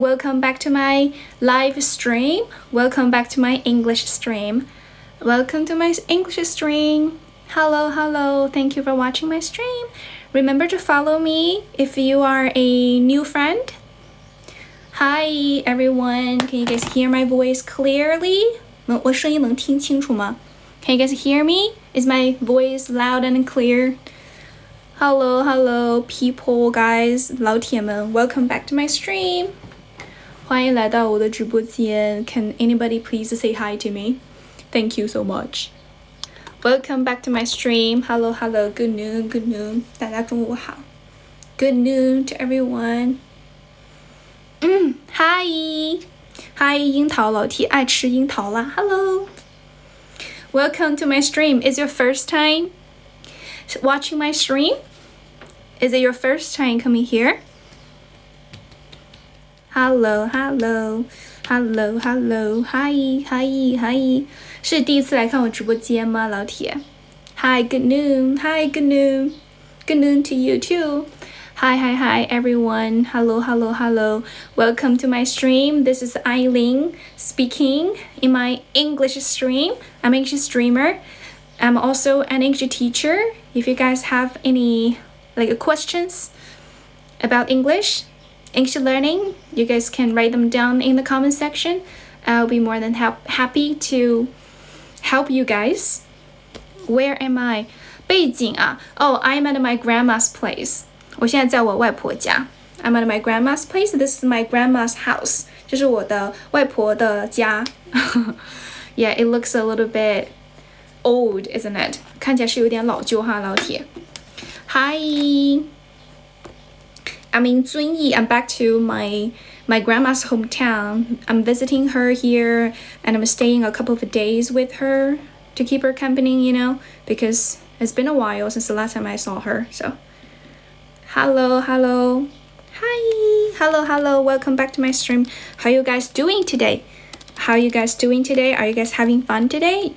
Welcome back to my live stream. Welcome back to my English stream. Welcome to my English stream. Hello. Thank you for watching my stream. Remember to follow me if you are a new friend. Hi everyone. Can you guys hear my voice clearly? 我声音能听清楚吗? Can you guys hear me? Is my voice loud and clear? Hello people guys. 老铁们 welcome back to my stream. 欢迎来到我的直播间 Can anybody please say hi to me? Thank you so much. Welcome back to my stream. Hello. Good noon. 大家中午好. Good noon to everyone. Hi 樱桃老铁爱吃樱桃啦 Hello. Welcome to my stream. Is your first time watching my stream? Is it your first time coming here? Hello. Hi. 是第一次来看我直播间吗，老铁 Hi, good noon. Good noon to you too. Hi, everyone. Hello. Welcome to my stream. This is Aileen speaking in my English stream. I'm an English streamer. I'm also an English teacher. If you guys have any questions about English learning, you guys can write them down in the comment section. I'll be more than happy to help you guys. Where am I? 背景啊 Oh, I'm at my grandma's place. 我现在在我外婆家 I'm at my grandma's place. This is my grandma's house. 这是我的外婆的家 Yeah, it looks a little bit old, isn't it? 看起来是有点老旧哈，老铁 Hi. I'm in 遵义 I'm back to my grandma's hometown. I'm visiting her here and I'm staying a couple of days with her to keep her company, because it's been a while since the last time I saw her. So, hello. Hi. Hello. Welcome back to my stream. How are you guys doing today? Are you guys having fun today?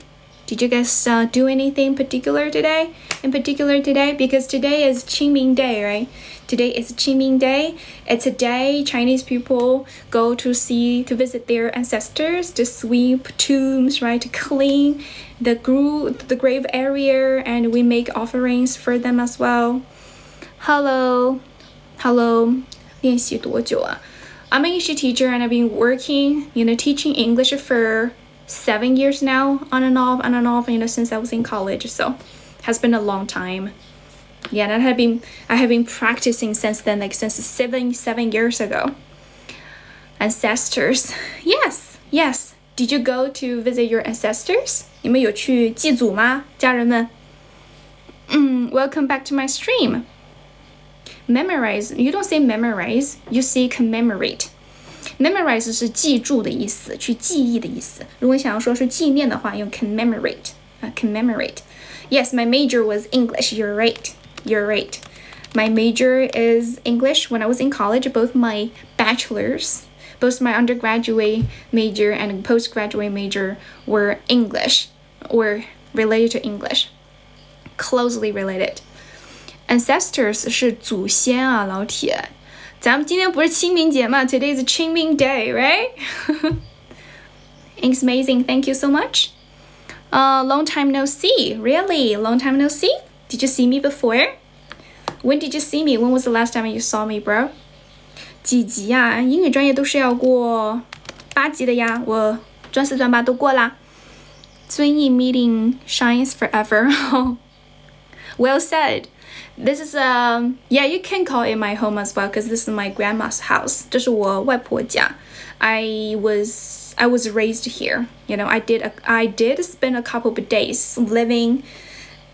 Did you guys do anything particular today? Because today is Qingming Day, right? Today is Qingming Day. It's a day Chinese people go to visit their ancestors, to sweep tombs, right? To clean the grave area, and we make offerings for them as well. Hello. 练习多久啊? I'm an English teacher and I've been working, teaching English for 7 years now, on and off, since I was in college. So, has been a long time. Yeah, and I have been practicing since then, since 7 years ago. Ancestors. Yes. Did you go to visit your ancestors? 你们有去祭祖吗，家人们? Welcome back to my stream. Memorize. You don't say memorize, you say commemorate. Memorize 是记住的意思，去记忆的意思。如果你想要说是纪念的话，用 commemorate. Commemorate. Yes, my major was English. You're right. My major is English. When I was in college, both my undergraduate major and postgraduate major were English, or related to English. Closely related. Ancestors 是祖先啊，老铁。咱们今天不是清明节嘛 Today is Qingming Day, right? It's amazing. Thank you so much. Long time no see. Really? Long time no see? Did you see me before? When did you see me? When was the last time you saw me, bro? 几级啊？英语专业都是要过8级的呀，我专4专8都过啦。遵义 meeting shines forever. Well said. This is you can call it my home as well, because this is my grandma's house. 这是我外婆家. I was raised here. I did spend a couple of days living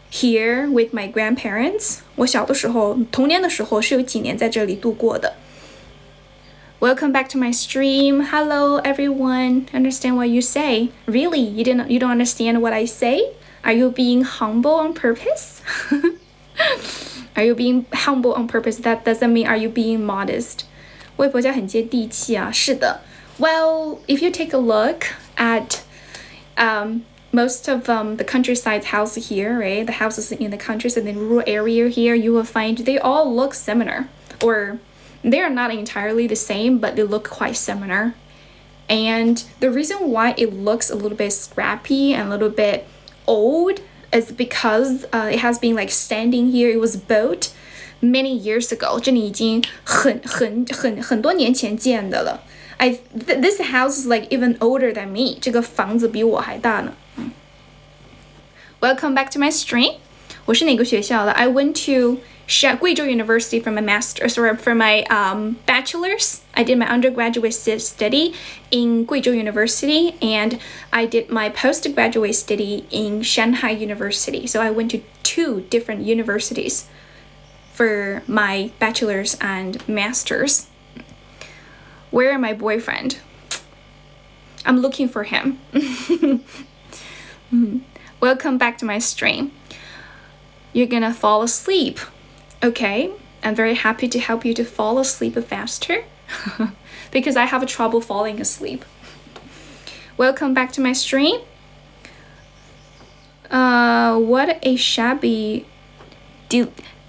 here with my grandparents. 我小的时候，童年的时候是有几年在这里度过的。Welcome back to my stream. Hello everyone. Understand what you say? Really? You don't understand what I say? Are you being humble on purpose? Are you being humble on purpose? That doesn't mean are you being modest. 外婆家很接地气啊，是的。Well, if you take a look at most of the countryside house here, right? The houses in the countryside and the rural area here, you will find they all look similar. Or they are not entirely the same, but they look quite similar. And the reason why it looks a little bit scrappy and a little bit old is because it has been like standing here. It was built many years ago. 这里已经很多年前建的了。This house is like even older than me. 这个房子比我还大呢。Welcome back to my stream. 我是哪个学校的？ I went to 贵州 University for my master's or for my bachelor's. I did my undergraduate study in 贵州 University, and I did my postgraduate study in Shanghai University. So I went to 2 different universities for my bachelor's and master's. Where is my boyfriend? I'm looking for him. Welcome back to my stream. You're gonna fall asleep. Okay, I'm very happy to help you to fall asleep faster because I have trouble falling asleep. Welcome back to my stream. What a shabby,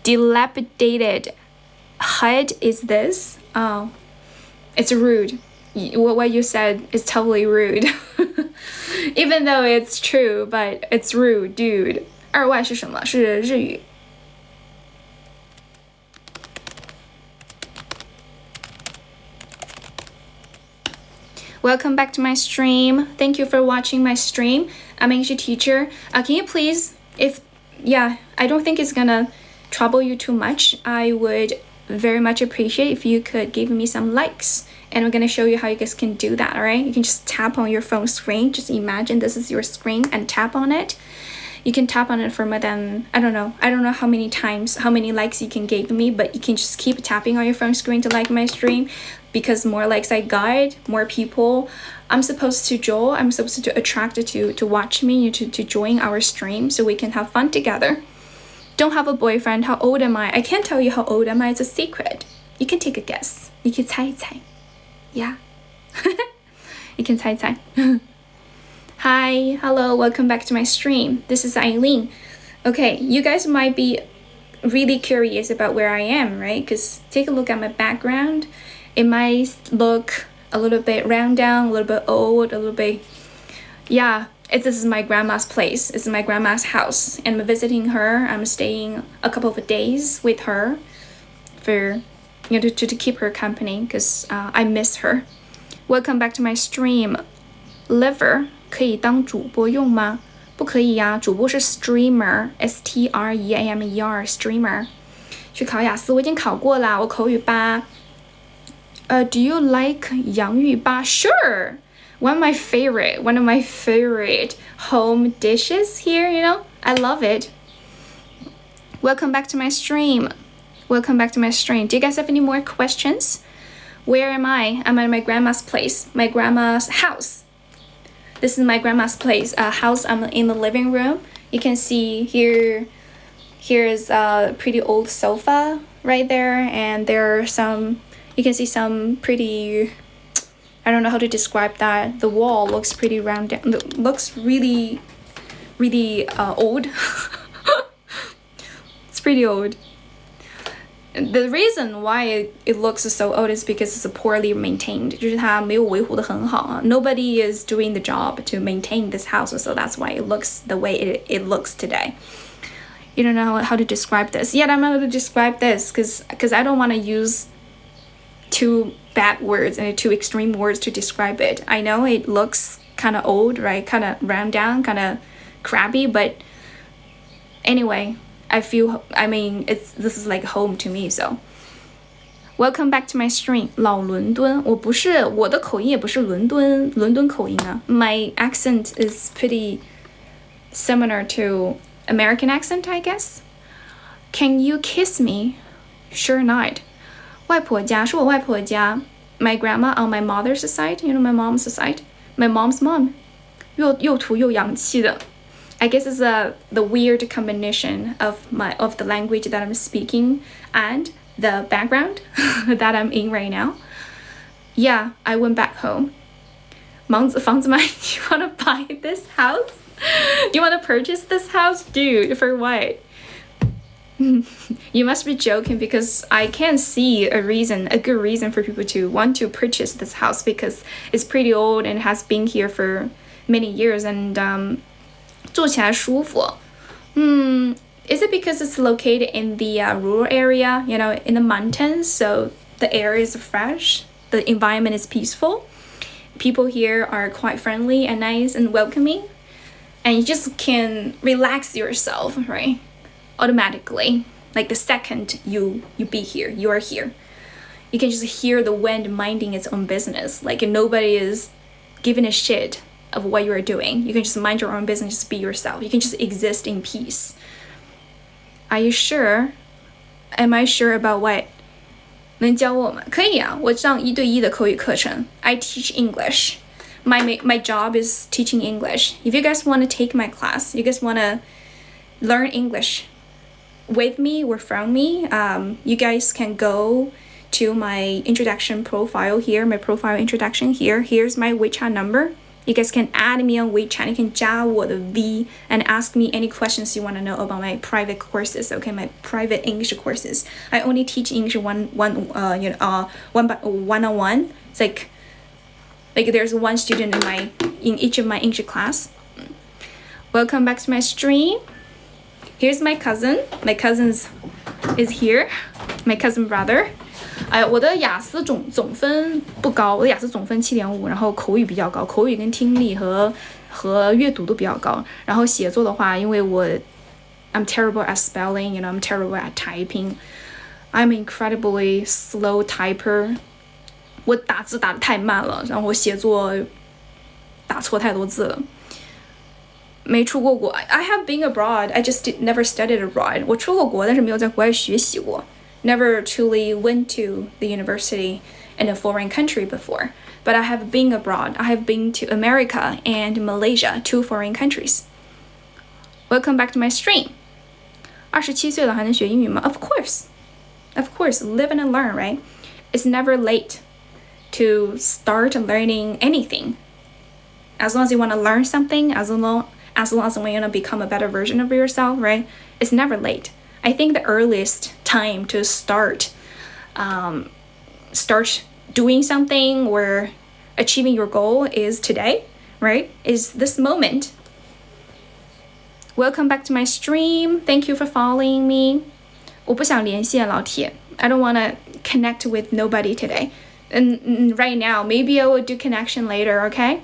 dilapidated hut is this? Oh, it's rude. What you said is totally rude. Even though it's true, but it's rude, dude. 二外是什么？是日语。Welcome back to my stream. Thank you for watching my stream. I'm English teacher. Can you please, I don't think it's gonna trouble you too much. I would very much appreciate if you could give me some likes. And I'm gonna show you how you guys can do that, alright? You can just tap on your phone screen. Just imagine this is your screen and tap on it. You can tap on it for more than, I don't know how many times, how many likes you can give me, but you can just keep tapping on your phone screen to like my stream, because more likes I got, more people I'm supposed to attract to watch me, to join our stream so we can have fun together. Don't have a boyfriend. How old am I? I can't tell you how old am I. It's a secret. You can take a guess. 你可以猜一猜. Yeah. You can 猜一猜. Hi, hello, welcome back to my stream. This is Aileen. Okay, you guys might be really curious about where I am, right? Because take a look at my background. It might look a little bit round down, a little bit old, a little bit... Yeah, this is my grandma's place. It's my grandma's house. And I'm visiting her. I'm staying a couple of days with her for, to keep her company because I miss her. Welcome back to my stream. Liver 可以当主播用吗？不可以呀，主播是 streamer, streamer, streamer. 去考雅思，我已经考过啦，我口语8。Do you like 洋芋粑? Sure. One of my favorite home dishes here, I love it. Welcome back to my stream. Do you guys have any more questions? Where am I? I'm at my grandma's place, my grandma's house. This is my grandma's place, house. I'm in the living room. You can see here is a pretty old sofa right there, and there are you can see some pretty, I don't know how to describe that. The wall looks pretty round down, looks really, really old. It's pretty old. The reason why it looks so old is because it's poorly maintained. 就是它没有维护得很好啊. Nobody is doing the job to maintain this house, so that's why it looks the way it looks today. You don't know how to describe this. Yet I'm not going to describe this because I don't want to use too bad words and too extreme words to describe it. I know it looks kind of old, right? Kind of round down, kind of crabby, but anyway, this is like home to me, so. Welcome back to my stream. 老伦敦，我的口音也不是伦敦口音啊. My accent is pretty similar to American accent, I guess. Can you kiss me? Sure not. 外婆家是我外婆家. My grandma on my mother's side, my mom's side. My mom's mom. 又土又洋气的. I guess it's the weird combination of the language that I'm speaking and the background that I'm in right now. Yeah, I went back home. 房子买, you want to buy this house? You want to purchase this house? Dude, for what? You must be joking because I can't see a good reason for people to want to purchase this house because it's pretty old and has been here for many years and 住起来舒服。Is it because it's located in the rural area, in the mountains, so the air is fresh, the environment is peaceful, people here are quite friendly and nice and welcoming, and you just can relax yourself, right? Automatically, like the second you be here, you are here. You can just hear the wind minding its own business. Like nobody is giving a shit of what you are doing. You can just mind your own business, just be yourself. You can just exist in peace. Are you sure? Am I sure about what? 能教我吗？可以啊，我上1对1的口语课程。I teach English. My job is teaching English. If you guys want to take my class, you guys want to learn English with me or from me, you guys can go to my introduction profile here, my profile introduction here. Here's my WeChat number. You guys can add me on WeChat. You can 加我的 V and ask me any questions you want to know about my private courses. Okay, my private English courses. I only teach English one-on-one. It's like there's one student in each of my English class. Welcome back to my stream. Here's my cousin. My cousin is here. My cousin brother. 我的雅思总分不高，我的雅思总分7.5，然后口语比较高，口语跟听力和阅读都比较高。然后写作的话，因为I'm terrible at spelling, I'm terrible at typing. I'm incredibly slow typer. 我打字打得太慢了，然后我写作打错太多字了。没出过国 I have been abroad. I just never studied abroad. 我出过国，但是没有在国外学习过。Never truly went to the university in a foreign country before. But I have been abroad. I have been to America and Malaysia, 2 foreign countries. Welcome back to my stream. 27岁了还能学英语吗？ Of course. Of course. Live and learn, right? It's never late to start learning anything. As long as you want to learn something, as long as you want to become a better version of yourself, right? It's never late. I think the earliest time to start doing something or achieving your goal is today, right? Is this moment. Welcome back to my stream. Thank you for following me. 我不想连线老铁. I don't want to connect with nobody today. And right now, maybe I will do connection later, okay?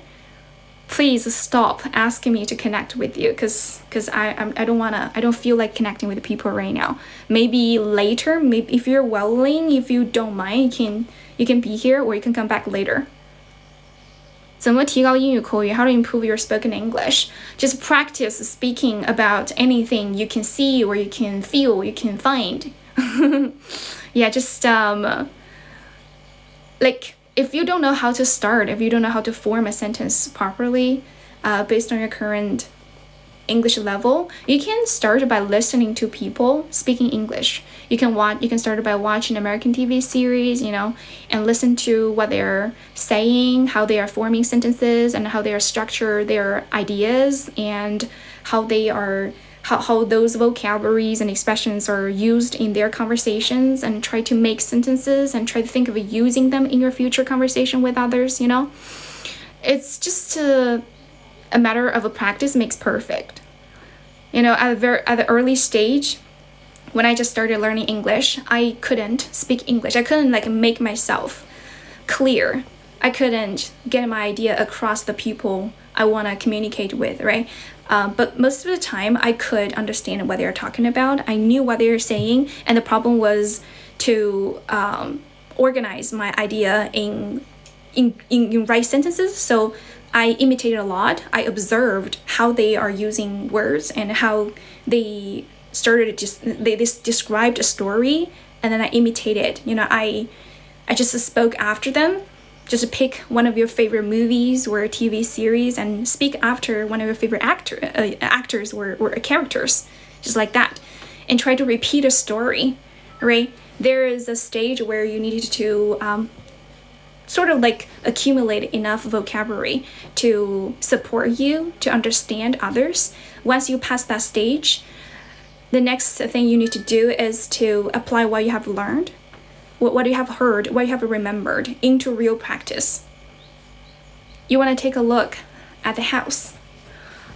Please stop asking me to connect with you because I don't feel like connecting with people right now. Maybe later, maybe if you're willing, if you don't mind, you can be here or you can come back later. 怎么提高英语口语? How to improve your spoken English? Just practice speaking about anything you can see or you can feel, you can find. Yeah, just like if you don't know how to start, if you don't know how to form a sentence properly, based on your current English level, you can start by listening to people speaking English. You can start by watching American TV series, and listen to what they're saying, how they are forming sentences, and how they are structure their ideas, and how those vocabularies and expressions are used in their conversations, and try to make sentences and try to think of using them in your future conversation with others, It's just a matter of a practice makes perfect. At the early stage, when I just started learning English, I couldn't speak English. I couldn't make myself clear. I couldn't get my idea across the people I want to communicate with, right? But most of the time, I could understand what they're talking about. I knew what they were saying, and the problem was to organize my idea in right sentences. So I imitated a lot. I observed how they are using words and how they they described a story, and then I imitated. I just spoke after them. Just pick one of your favorite movies or TV series and speak after one of your favorite actors or characters, just like that, and try to repeat a story, right? There is a stage where you need to sort of accumulate enough vocabulary to support you to understand others. Once you pass that stage, the next thing you need to do is to apply what you have learned, what you have heard, what you have remembered into real practice. You want to take a look at the house.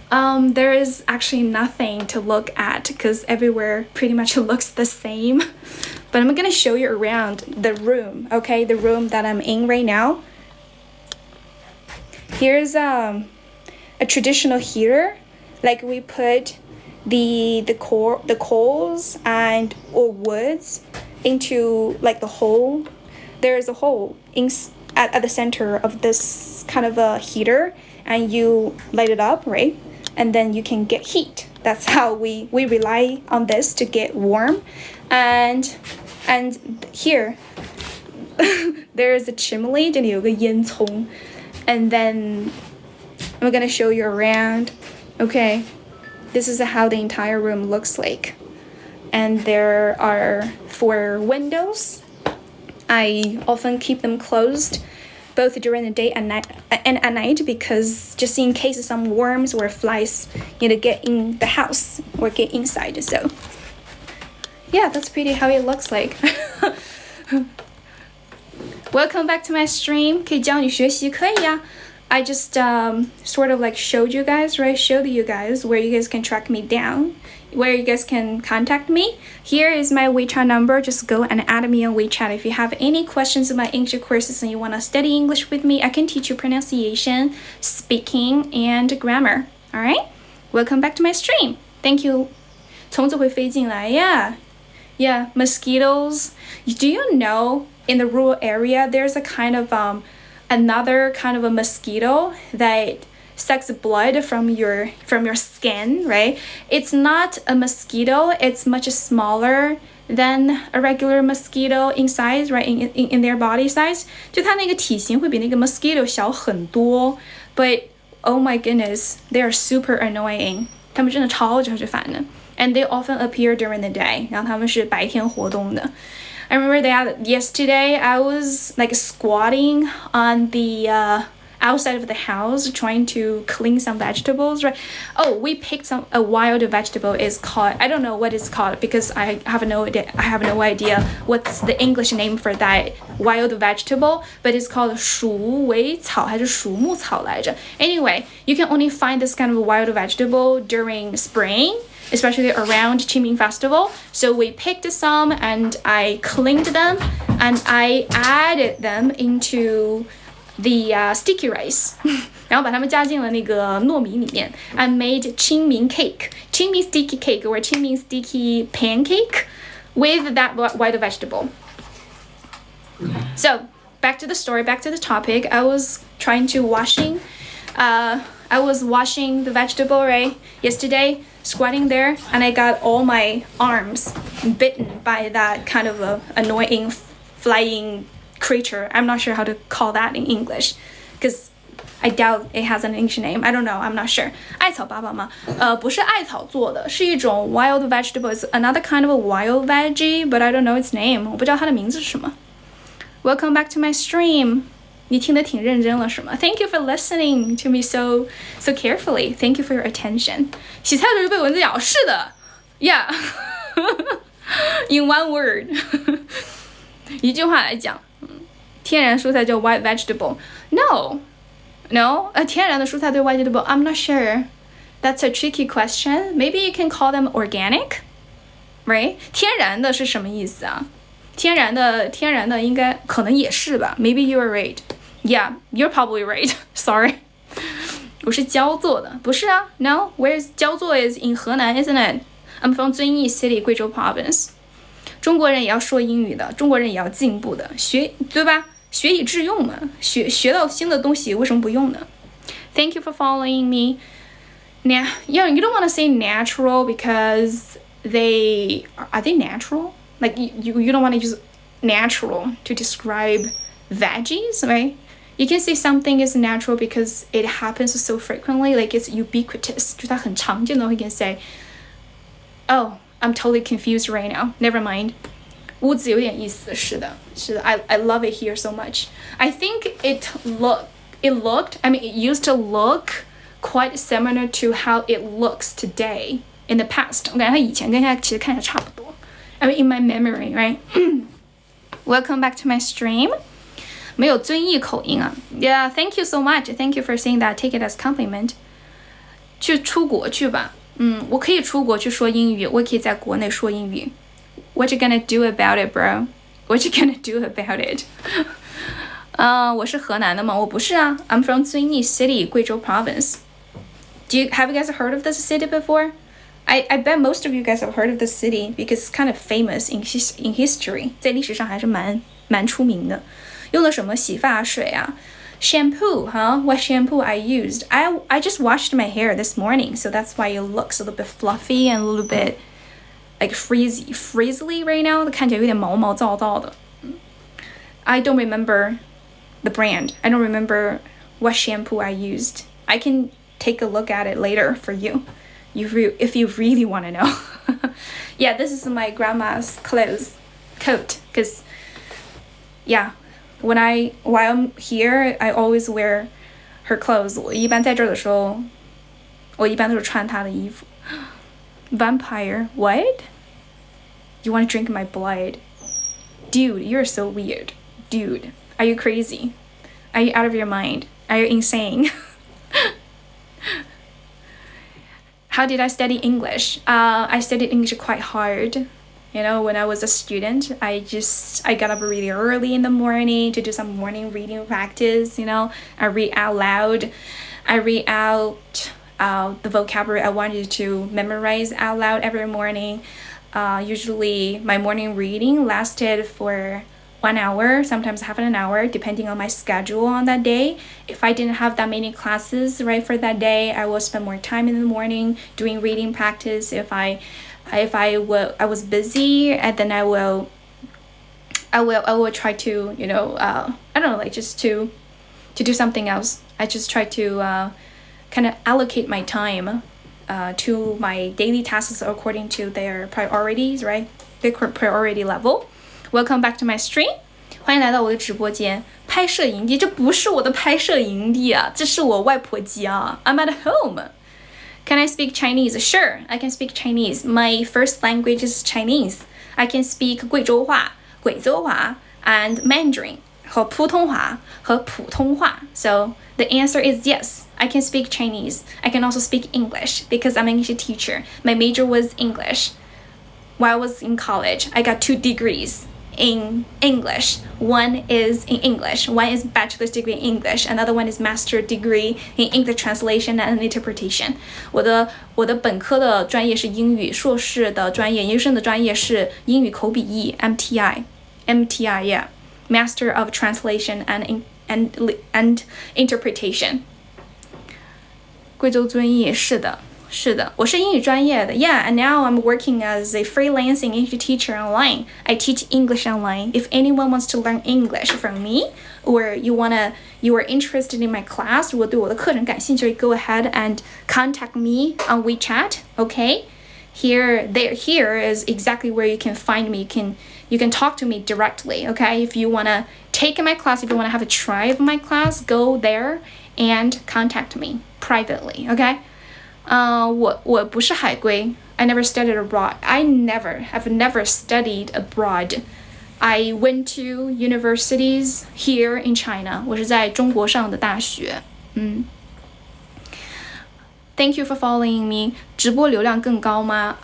There is actually nothing to look at because everywhere pretty much looks the same. But I'm going to show you around the room, okay? The room that I'm in right now. Here's a traditional heater. Like we put the coals and or woods into like the hole. There's a hole at the center of this kind of a heater, and you light it up, right? And then you can get heat. That's how we rely on this to get warm. And here there is a chimney, 这里有个烟囱. And then I'm gonna show you around. Okay, this is how the entire room looks like. And there are 4 windows. I often keep them closed both during the day and at night because just in case some worms or flies get in the house or get inside. So yeah, that's pretty how it looks like. Welcome back to my stream. 可以教你学习，可以呀。I just sort of like showed you guys, right? Showed you guys where you guys can track me down, where you guys can contact me. Here is my WeChat number. Just go and add me on WeChat. If you have any questions about English courses and you want to study English with me, I can teach you pronunciation, speaking, and grammar. All right? Welcome back to my stream. Thank you. 虫子会飞进来 Yeah, mosquitoes. Do you know in the rural area there's a kind of another kind of a mosquito that sucks blood from your skin, right? It's not a mosquito, it's much smaller than a regular mosquito in size, right? In their body size. 就它那个体型会比那个 mosquito 小很多 but oh my goodness, they are super annoying. 它们真的超级烦的 and they often appear during the day. 然后它们是白天活动的 I remember that yesterday I was like squatting on the outside of the house trying to clean some vegetables, right? Oh, we picked a wild vegetable. Is called, I don't know what it's called because I have no idea what's the English name for that wild vegetable, but it's called 鼠尾草还是鼠木草来着 Anyway, you can only find this kind of wild vegetable during spring, especially around Qingming Festival. So we picked some and I cleaned them and I added them into the sticky rice. 然后把它们加进了那个糯米里面 I made Qingming cake, Qingming sticky cake or Qingming sticky pancake with that white vegetable. So back to the story, back to the topic. I was washing the vegetable, right, yesterday, squatting there, and I got all my arms bitten by that kind of a annoying flying creature. I'm not sure how to call that in English because I doubt it has an English name. I don't know. I'm not sure. 艾草粑粑吗？不是艾草做的，是一种 wild vegetable. It's another kind of a wild veggie, but I don't know its name. 我不知道它的名字是什么。Welcome back to my stream. 你听得挺认真了是吗 Thank you for listening to me so carefully. Thank you for your attention. 洗菜的时候被蚊子咬，是的 Yeah. In one word. 一句话来讲，天然蔬菜叫 white vegetable. No. 天然的蔬菜对 vegetable, I'm not sure. That's a tricky question. Maybe you can call them organic, right? 天然的是什么意思啊？天然的应该可能也是吧 Maybe you're right. Yeah, you're probably right. Sorry. 我是焦做的，不是啊 No, where's 焦做 is in 河南 isn't it? I'm from 遵义 City, 贵州 Province. 中国人也要说英语的，中国人也要进步的，对吧？学以致用嘛，学到新的东西为什么不用呢 Thank you for following me. Now, you don't want to say natural because are they natural? Like you don't want to use natural to describe veggies, right? You can say something is natural because it happens so frequently, like it's ubiquitous. 就它很常见的话，you can say, oh, I'm totally confused right now. Never mind. 屋子有点意思，是的 I love it here so much. I think it looked, I mean, it used to look quite similar to how it looks today in the past， 我感觉他以前跟现在其实看起来差不多。I mean in my memory, right? Welcome back to my stream. 没有遵义口音啊 Yeah, thank you so much. Thank you for saying that. Take it as compliment. 出国去吧。我可以出国去说英语，我也可以在国内说英语。What you gonna do about it, bro? What you gonna do about it? 我是河南的吗？我不是啊。I'm from 遵义 City, 贵州 Province. Have you guys heard of this city before? I bet most of you guys have heard of this city because it's kind of famous in history. 在历史上还是蛮出名的。用了什么洗发水啊？ Shampoo, huh? What shampoo I used? I just washed my hair this morning, so that's why it looks a little bit fluffy and a little bit like frizzly right now. 看起来有点毛毛躁躁的。I don't remember the brand. I don't remember what shampoo I used. I can take a look at it later for you, if you really want to know. Yeah, this is my grandma's coat, because yeah, while I'm here, I always wear her clothes. 我一般在这儿的时候，我一般都是穿她的衣服。Vampire, what? You want to drink my blood? Dude, you're so weird. Dude, are you crazy? Are you out of your mind? Are you insane? How did I study English? I studied English quite hard. You know, when I was a student, I got up really early in the morning to do some morning reading practice. You know, I read out loud. I read out the vocabulary I wanted to memorize out loud every morning. Usually, my morning reading lasted for 1 hour, sometimes half an hour, depending on my schedule on that day. If I didn't have that many classes right for that day, I will spend more time in the morning doing reading practice. If I was busy, and then I will try to, you know, I don't know, like just to do something else. I just try to kind of allocate my time to my daily tasks according to their priorities, right? Their priority level. Welcome back to my stream. 欢迎来到我的直播间。拍摄营地，这不是我的拍摄营地啊，这是我外婆家。I'm at home. Can I speak Chinese? Sure, I can speak Chinese. My first language is Chinese. I can speak 贵州话、贵州话 and Mandarin 和普通话。So the answer is yes. I can speak Chinese. I can also speak English because I'm an English teacher. My major was English. While I was in college, I got 2 degrees in English. One is in English. One is bachelor's degree in English. Another one is master degree in English translation and interpretation. 我的本科的专业是英语，硕士的专业，研究生的专业是英语口笔译 MTI, yeah. Master of Translation and Interpretation. 贵州遵义，是的，我是英语专业的 Yeah, and now I'm working as a freelancing English teacher online. I teach English online. If anyone wants to learn English from me, or you are interested in my class, 如果对我的课程感兴趣 go ahead and contact me on WeChat, okay? Here is exactly where you can find me. You can talk to me directly, okay? If you want to take my class, if you want to have a try of my class, go there and contact me privately, okay? 我不是海归 I never studied abroad. I have never studied abroad. I went to universities here in China. 我是在中国上的大学。Thank you for following me. 直播流量更高吗？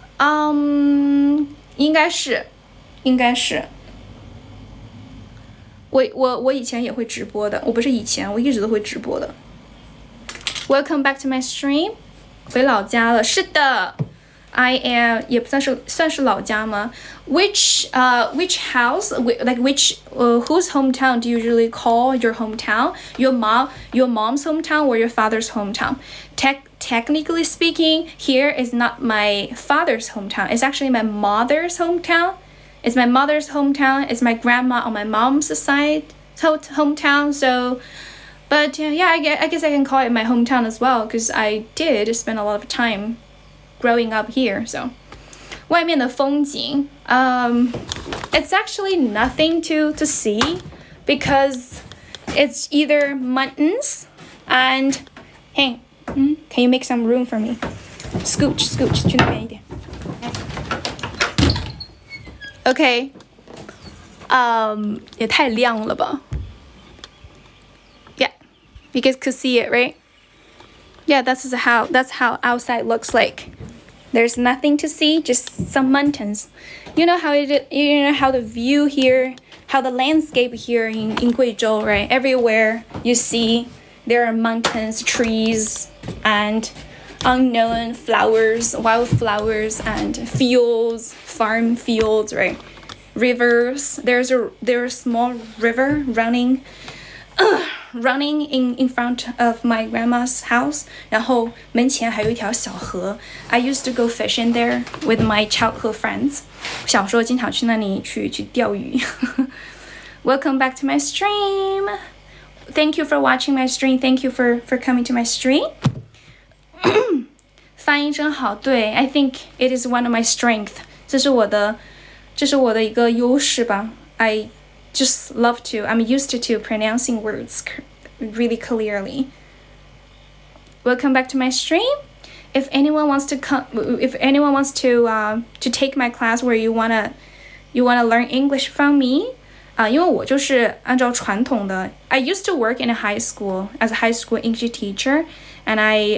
应该是。我以前也会直播的，我不是以前，我一直都会直播的。Welcome back to my stream. 回老家了，是的 I am 也不算是老家吗 which house like which whose hometown do you usually call your hometown? Your mom's hometown or your father's hometown? Technically speaking, here is not my father's hometown. It's actually my mother's hometown. It's my mother's hometown. It's my grandma on my mom's side hometown. So but yeah, I guess I can call it my hometown as well because I did spend a lot of time growing up here. So 外面的风景 it's actually nothing to see because it's either mountains and hey, can you make some room for me? scooch 去那边一点。OK， 也太亮了吧 ？Yeah, you guys could see it, right? Yeah, that's how outside looks like. There's nothing to see, just some mountains. You know how the view here, how the landscape here in Guizhou, right? Everywhere you see, there are mountains, trees, and unknown flowers, wildflowers, and fields, farm fields, right? Rivers. There's a small river running in front of my grandma's house. 然后门前还有一条小河。I used to go fishing there with my childhood friends. 小时候经常去那里去钓鱼。Welcome back to my stream. Thank you for watching my stream. Thank you for coming to my stream. 发音真好，对 I think it is one of my strength. 这是我的一个优势吧。I just love to. I'm used to pronouncing words really clearly. Welcome back to my stream. If anyone wants to take my class where you wanna learn English from me, 因为我就是按照传统的 I used to work in a high school as a high school English teacher, and I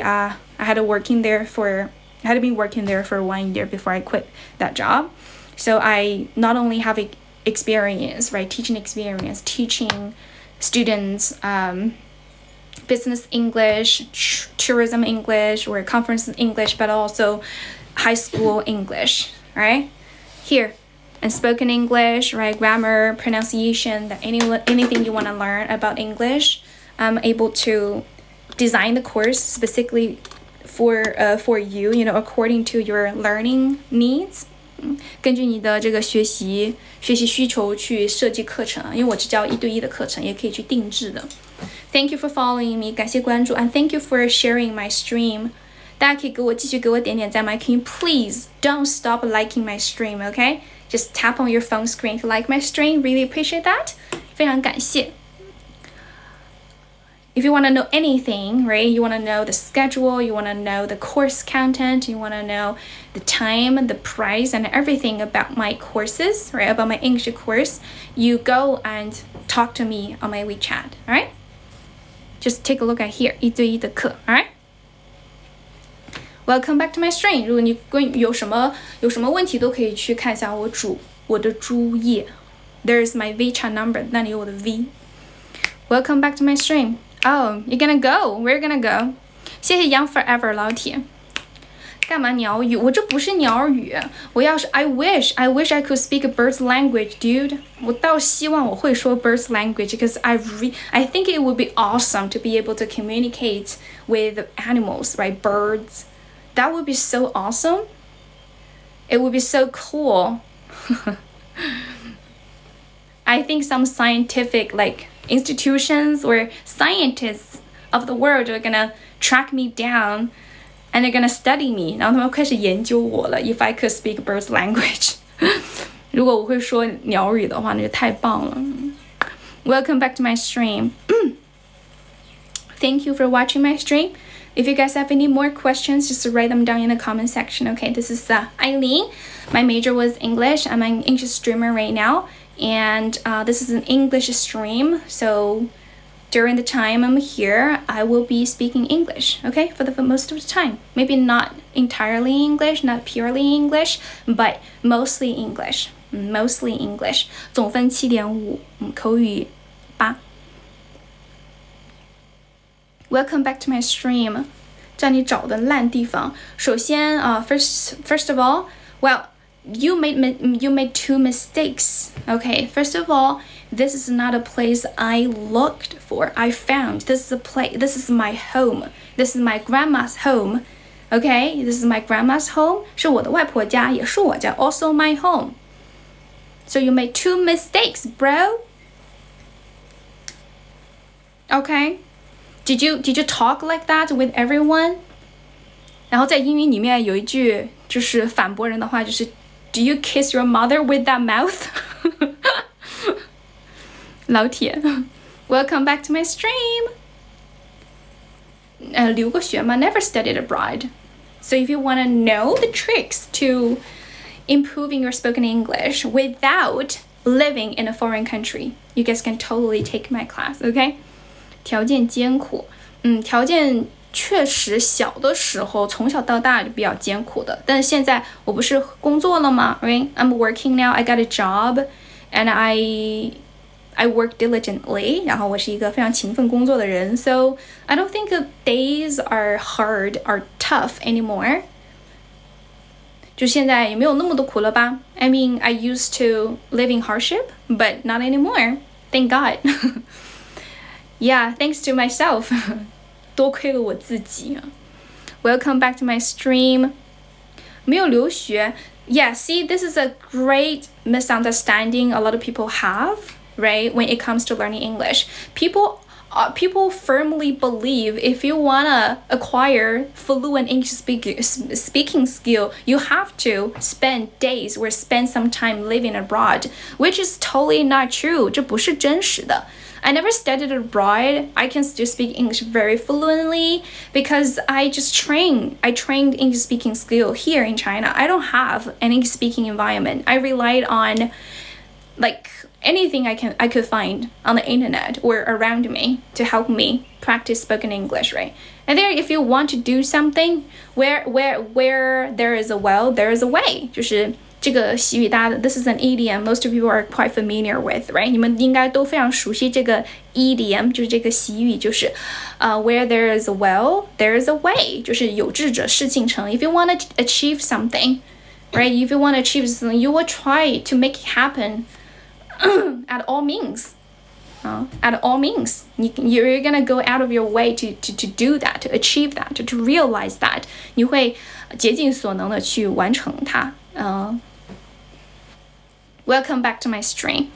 had been working there for 1 year before I quit that job. So I not only have experience, right, teaching experience, teaching students business English, tourism English, or conference English, but also high school English, right? Here, and spoken English, right, grammar, pronunciation, that anything you want to learn about English, I'm able to design the course specifically for you, according to your learning needs. 根据你的这个学习需求去设计课程，因为我只教1对1的课程，也可以去定制的。Thank you for following me， 感谢关注 ，and thank you for sharing my stream。大家可以继续给我点点赞吗？ Can you please don't stop liking my stream, okay? Just tap on your phone screen to like my stream. Really appreciate that. 非常感谢。If you want to know anything, right? You want to know the schedule, you want to know the course content, you want to know the time, the price, and everything about my courses, right? About my English course, you go and talk to me on my WeChat, all right? Just take a look at here, 1对1的课 all right? Welcome back to my stream. 如果你有什么问题都可以去看一下我的主页 There's my WeChat number, 那里有我的 V. Welcome back to my stream. Oh, you're gonna go? We're gonna go. 谢谢 Young Forever 老铁。干嘛鸟语？我这不是鸟语。我要是 I wish I could speak a bird's language, dude. 我倒希望我会说 bird's language because I think it would be awesome to be able to communicate with animals, right? Birds. That would be so awesome. It would be so cool. I think some scientific institutions or scientists of the world are gonna track me down and they're gonna study me. 然后他们开始研究我了 if I could speak bird's language. 如果我会说鸟语的话，那就太棒了。Welcome back to my stream. Thank you for watching my stream. If you guys have any more questions, just write them down in the comment section. Okay, this is Aileen. My major was English. I'm an English streamer right now. And this is an English stream, so during the time I'm here, I will be speaking English, okay, for most of the time. Maybe not entirely English, not purely English, but mostly English. Mostly English. 总分7.5，口语8。Welcome back to my stream. 叫你找的烂地方。首先first of all, well, you made 2 mistakes. Okay, first of all, this is not a place I looked for. I found this is my home. This is my grandma's home. Okay, this is my grandma's home. 是我的外婆家，也是我家 also my home. So you made 2 mistakes, bro. Okay, did you talk like that with everyone? 然后在英语里面有一句就是反驳人的话，就是 Do you kiss your mother with that mouth? 老铁 Welcome back to my stream. 留过学吗 Never studied abroad. So if you want to know the tricks to improving your spoken English without living in a foreign country, you guys can totally take my class, okay? 条件艰苦，条件确实小的时候从小到大就比较艰苦的，但是现在我不是工作了吗 right? I'm working now, I got a job and I work diligently, 然后我是一个非常勤奋工作的人 so I don't think the days are hard or tough anymore. 就现在也没有那么多苦了吧 I mean, I used to live in hardship, but not anymore. Thank God. Yeah, thanks to myself. 多亏了我自己啊 Welcome back to my stream. 没有留学 Yeah, see, this is a great misunderstanding a lot of people have, right? When it comes to learning English. People firmly believe if you want to acquire fluent English speaking skill, you have to spend days or spend some time living abroad, which is totally not true. 这不是真实的。I never studied abroad. I can still speak English very fluently because I trained English speaking skill here in China. I don't have an English speaking environment. I relied on like anything I could find on the internet or around me to help me practice spoken English, right? And then if you want to do something where there is a will, there is a way. 就是这个习语大家 this is an idiom most people are quite familiar with, right? 你们应该都非常熟悉这个 idiom 就是这个习语就是where there is a will, there is a way 就是有志者事竟成 If you want to achieve something, right? If you want to achieve something, you will try to make it happen at all means. At all means. You're gonna go out of your way to do that, to achieve that, to realize that. 你会竭尽所能的去完成它。Welcome back to my stream.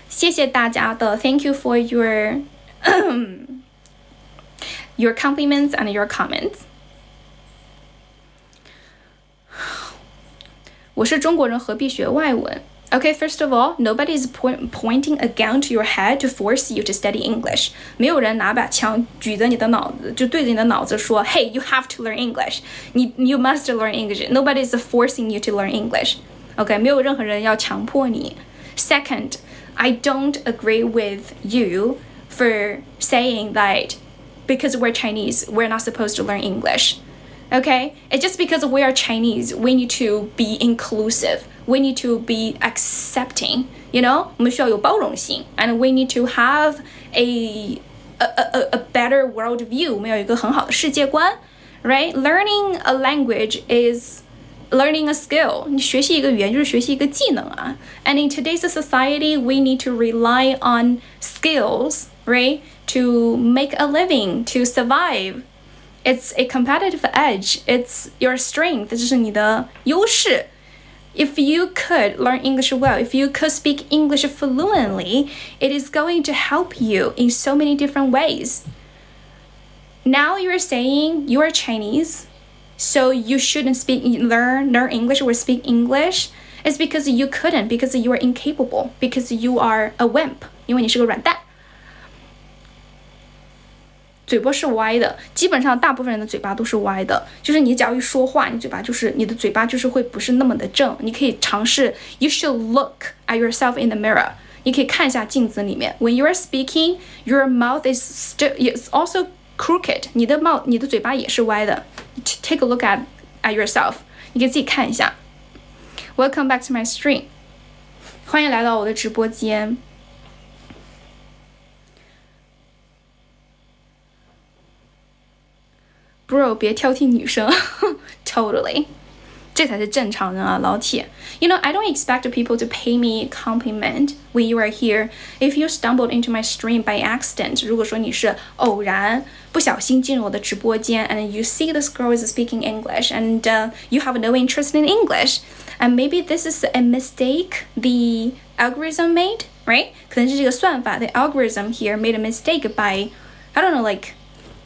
谢谢大家的 Thank you for your your compliments and your comments. 我是中国人，何必学外文？Okay, first of all, nobody is pointing a gun to your head to force you to study English. 没有人拿把枪举着你的脑子，就对着你的脑子说 Hey, you have to learn English. You must learn English. Nobody is forcing you to learn English. Okay, 没有任何人要强迫你。Second, I don't agree with you for saying that because we're Chinese, we're not supposed to learn English. Okay? It's just because we are Chinese, we need to be inclusive. We need to be accepting, you know? 我们需要有包容性 and we need to have a better world view. 我们有一个很好的世界观 right? Learning a language is learning a skill. 你学习一个语言就是学习一个技能啊 And in today's society, we need to rely on skills, right? To make a living, to survive. It's a competitive edge. It's your strength. 这是你的优势If you could learn English well, if you could speak English fluently, it is going to help you in so many different ways. Now you're saying you are Chinese, so you shouldn't learn English or speak English. It's because you couldn't, because you are incapable, because you are a wimp, 因为你是个软蛋。嘴巴是歪的，基本上大部分人的嘴巴都是歪的，就是你只要一说话，你的嘴巴就是会不是那么的正。你可以尝试 You should look at yourself in the mirror. 你可以看一下镜子里面 When you are speaking, your mouth is also crooked. 你的嘴巴也是歪的 Take a look at yourself. 你可以自己看一下 Welcome back to my stream. 欢迎来到我的直播间。Bro, 别挑剔女生 Totally. 这才是正常人啊，老铁。You know, I don't expect people to pay me a compliment when you are here. If you stumbled into my stream by accident, 如果说你是偶然不小心进入我的直播间 and you see this girl is speaking English and you have no interest in English, and maybe this is a mistake the algorithm made, right? 可能是这个算法 the algorithm here made a mistake by, I don't know, like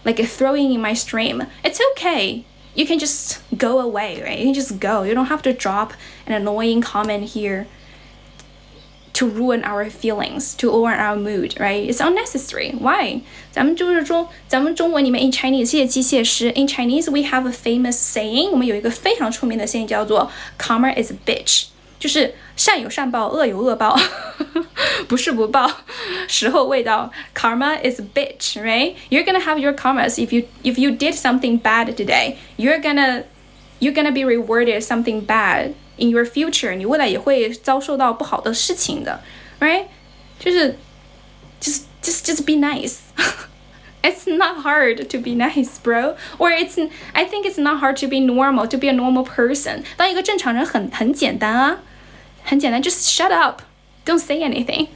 throwing in my stream. It's okay. You can just go away, right? You can just go. You don't have to drop an annoying comment here. to ruin our feelings, to ruin our mood, right? It's unnecessary. Why? 咱们中文里面 in Chinese 谢谢机械师 in Chinese we have a famous saying 我们有一个非常出名的 saying 叫做 karma is a bitch 就是善有善报恶有恶报不是不报时候未到 karma is a bitch, right? You're gonna have your karmas if you did something bad today. You're gonna be rewarded something bad in your future. 你未来也会遭受到不好的事情的 right? 就是 just be nice. It's not hard to be nice, bro. Or I think it's not hard to be normal, to be a normal person. 当一个正常人很简单啊，很简单 just shut up. Don't say anything.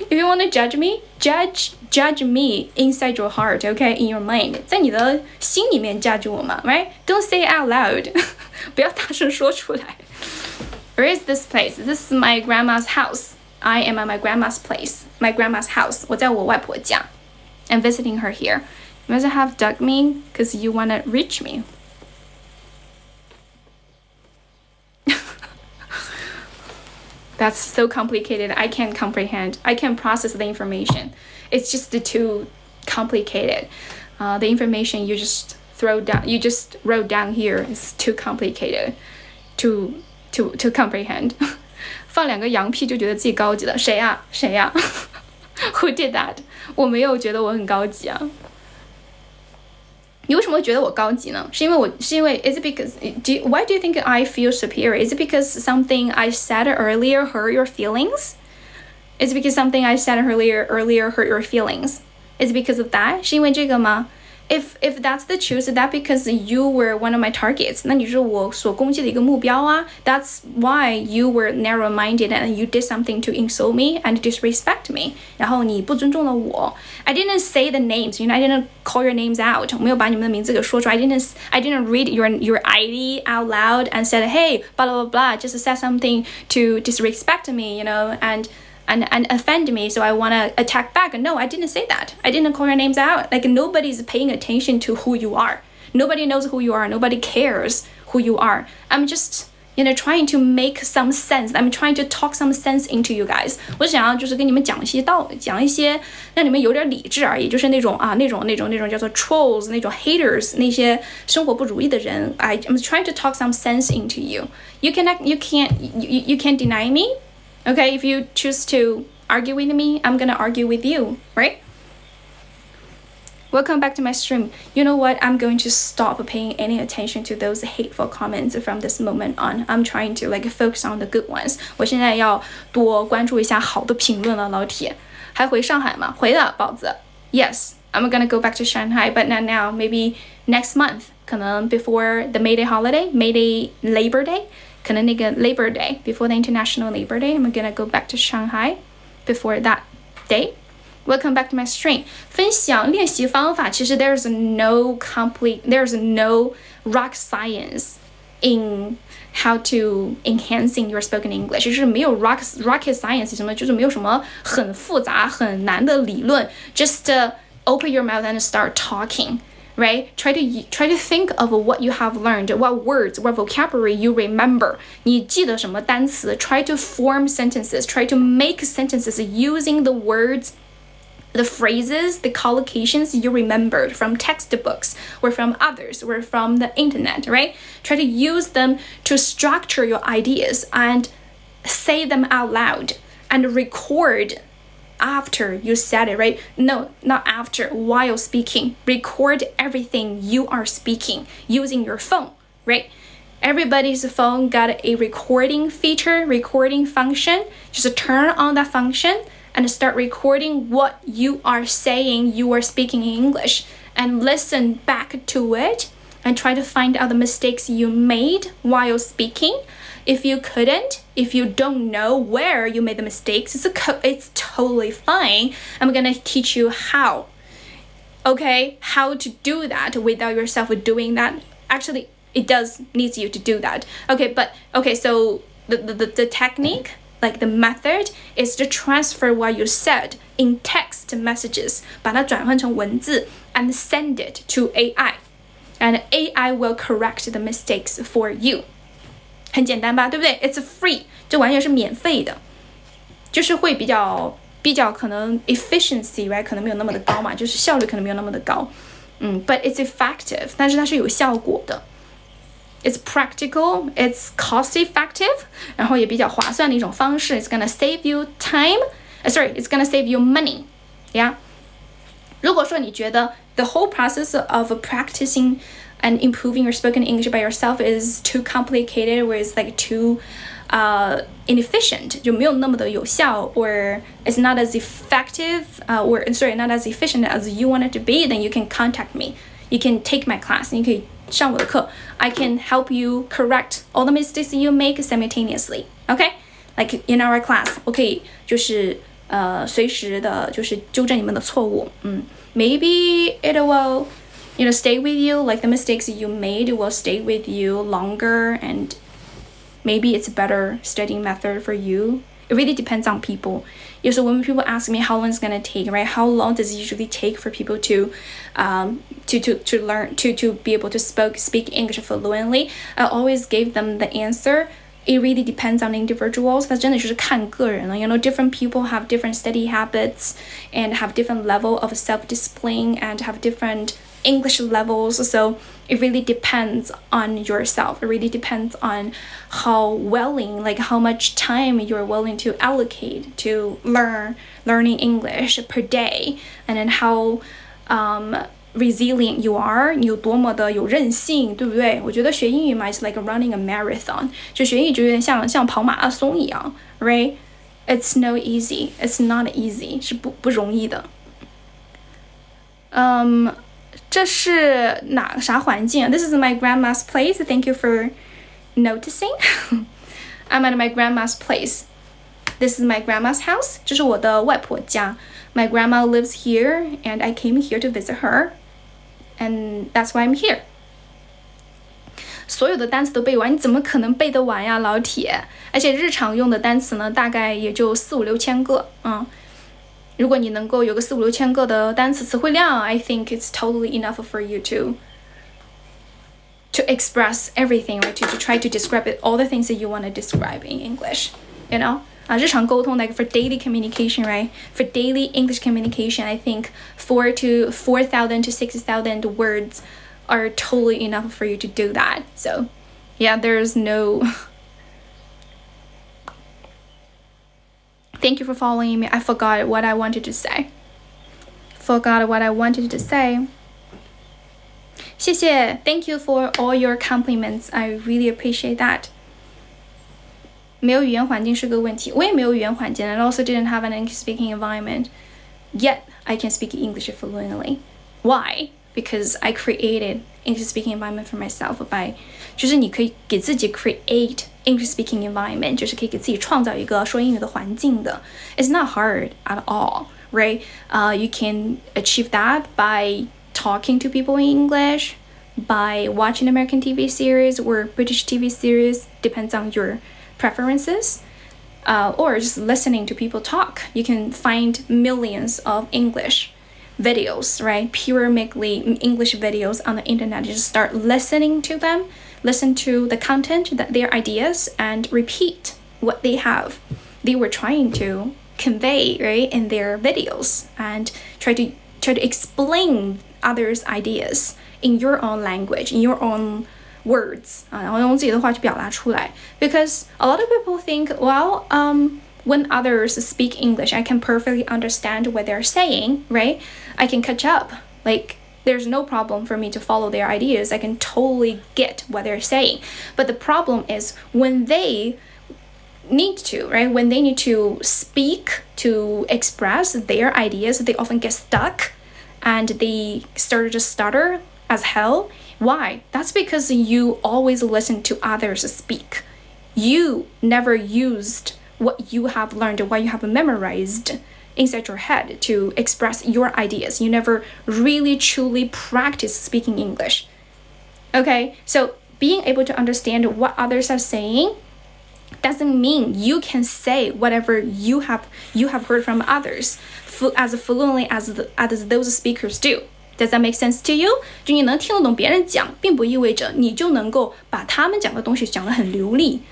If you want to judge me, judge me inside your heart, okay? In your mind. 在你的心里面 judge 我嘛 right? Don't say it out loud. 不要大声说出来 Where is this place? This is my grandma's house. I am at my grandma's place. My grandma's house. 我在我外婆家 I'm visiting her here. You must have dug me because you want to reach me. That's so complicated. I can't comprehend. I can't process the information. It's just too complicated. The information you just wrote down here is too complicated to comprehend. 放两个羊屁就觉得自己高级了，谁呀Who did that? 我没有觉得我很高级啊。你为什么会觉得我高级呢？是因为 is it because why do you think I feel superior? Is it because something I said earlier hurt your feelings? Is it because something I said earlier hurt your feelings? Is it because of that? 是因为这个吗？If that's the truth, is that because you were one of my targets? 那你是我所攻击的一个目标啊。That's why you were narrow-minded and you did something to insult me and disrespect me. 然后你不尊重了我。I didn't say the names, I didn't call your names out. 我没有把你们的名字给说出来。I didn't read your ID out loud and said, hey, blah blah blah. Just said something to disrespect me, and offend me, so I want to attack back. No, I didn't say that. I didn't call your names out. Like, nobody's paying attention to who you are. Nobody knows who you are. Nobody cares who you are. I'm just, trying to make some sense. I'm trying to talk some sense into you guys. 我想要就是跟你们讲一些让你们有点理智而已，就是那种叫做 trolls, 那种 haters, 那些生活不如意的人。I'm trying to talk some sense into you. You can't deny me. Okay, if you choose to argue with me, I'm gonna argue with you, right? Welcome back to my stream. You know what? I'm going to stop paying any attention to those hateful comments from this moment on. I'm trying to focus on the good ones. 我现在要多关注一下好的评论了，老铁。还回上海吗？回了，宝子。Yes, I'm gonna go back to Shanghai, but not now. Maybe next month. 可能 before the May Day holiday, May Day Labor Day. 可能那个 Labor Day, before the International Labor Day, I'm gonna go back to Shanghai before that day. Welcome back to my stream. 分享练习方法，其实 there's no rock science in how to enhancing your spoken English. 就是没有 rocket science 什么，就是没有什么很复杂很难的理论。Just open your mouth and start talking. Right? Try to think of what you have learned, what words, what vocabulary you remember. 你记得什么单词 Try to form sentences. Try to make sentences using the words, the phrases, the collocations you remembered from textbooks or from others or from the internet, right? Try to use them to structure your ideas and say them out loud and record after you said it, right? No, not after, while speaking. Record everything you are speaking using your phone, right? Everybody's phone got a recording feature, recording function. Just turn on that function and start recording what you are saying, you are speaking in English, and listen back to it and try to find out the mistakes you made while speaking. If you don't know where you made the mistakes, it's totally fine. I'm gonna teach you how. Okay, how to do that without yourself doing that. Actually, it does needs you to do that. So the technique, the method, is to transfer what you said in text messages, 把它转换成文字 and send it to AI. And AI will correct the mistakes for you. 很简单吧，对不对 ？It's free， 这完全是免费的，就是会比较可能 efficiency right 可能没有那么的高嘛，就是效率可能没有那么的高。But it's effective， 但是它是有效果的。It's practical, it's cost effective， 然后也比较划算的一种方式。It's gonna save you time. It's gonna save you money. Yeah. 如果说你觉得 the whole process of practicing and improving your spoken English by yourself is too complicated, or is like too inefficient, 就没有那么的有效 or it's not as effective, not as efficient as you want it to be, then you can contact me. You can take my class. 你可以上我的课。I can help you correct all the mistakes you make simultaneously. Okay? Like in our class, 我可以就是随时的就是纠正你们的错误。Maybe it will, stay with you, like the mistakes you made will stay with you longer, and maybe it's a better studying method for you. It really depends on people. So when people ask me how long it's gonna take, right? How long does it usually take for people to learn to be able to speak English fluently? I always gave them the answer. It really depends on individuals. 它真的就是看个人了。Different people have different study habits and have different level of self-discipline and have different English levels. So it really depends on yourself. It really depends on how willing, like how much time you're willing to allocate to learning English per day, and then how resilient you are, 你有多么的有韧性，对不对？我觉得学英语嘛 is like running a marathon， 就学英语就有点像跑马拉松一样 ，right? It's no easy. It's not easy. 是不容易的。这是啥环境啊 ？This is my grandma's place. Thank you for noticing. I'm at my grandma's place. This is my grandma's house. 这是我的外婆家。My grandma lives here, and I came here to visit her, and that's why I'm here. 所有的单词都背完，你怎么可能背得完呀，老铁？而且日常用的单词呢，大概也就4、5、6千个，如果你能够有个4、5、6千个的单词词汇量 I think it's totally enough for you to express everything, right? To try to describe it, all the things that you want to describe in English,日常沟通 like for daily communication, right? For daily English communication, I think 4,000 to 6,000 words are totally enough for you to do that. So, yeah, there's no... Thank you for following me. I forgot what I wanted to say. 谢谢 Thank you for all your compliments. I really appreciate that. 没有语言环境是个问题，我也没有语言环境 and also didn't have an English speaking environment. Yet I can speak English fluently. Why? Because I created English speaking environment for myself by 就是你可以给自己 create English speaking environment, 就是可以给自己创造一个说英语的环境的。It's not hard at all, right? You can achieve that by talking to people in English, by watching American TV series or British TV series, depends on your preferences, or just listening to people talk. You can find millions of English videos, right? Purely English videos on the internet. You just start listening to them, listen to the content, their ideas, and repeat what they were trying to convey, right, in their videos, and try to explain others' ideas in your own language, in your own words, 然后用自己的话去表达出来。Because a lot of people think, well, when others speak English, I can perfectly understand what they're saying, right? I can catch up. Like, there's no problem for me to follow their ideas. I can totally get what they're saying. But the problem is when they need to, right? When they need to speak, to express their ideas, they often get stuck and they start to stutter as hell. Why? That's because you always listen to others speak. You never used what you have learned, what you have memorized inside your head to express your ideas. You never really truly practice speaking English. Okay, so being able to understand what others are saying doesn't mean you can say whatever you have heard from others as fluently as those speakers do. Does that make sense to you? 就你能听得懂别人讲，并不意味着你就能够把他们讲的东西讲得很流利。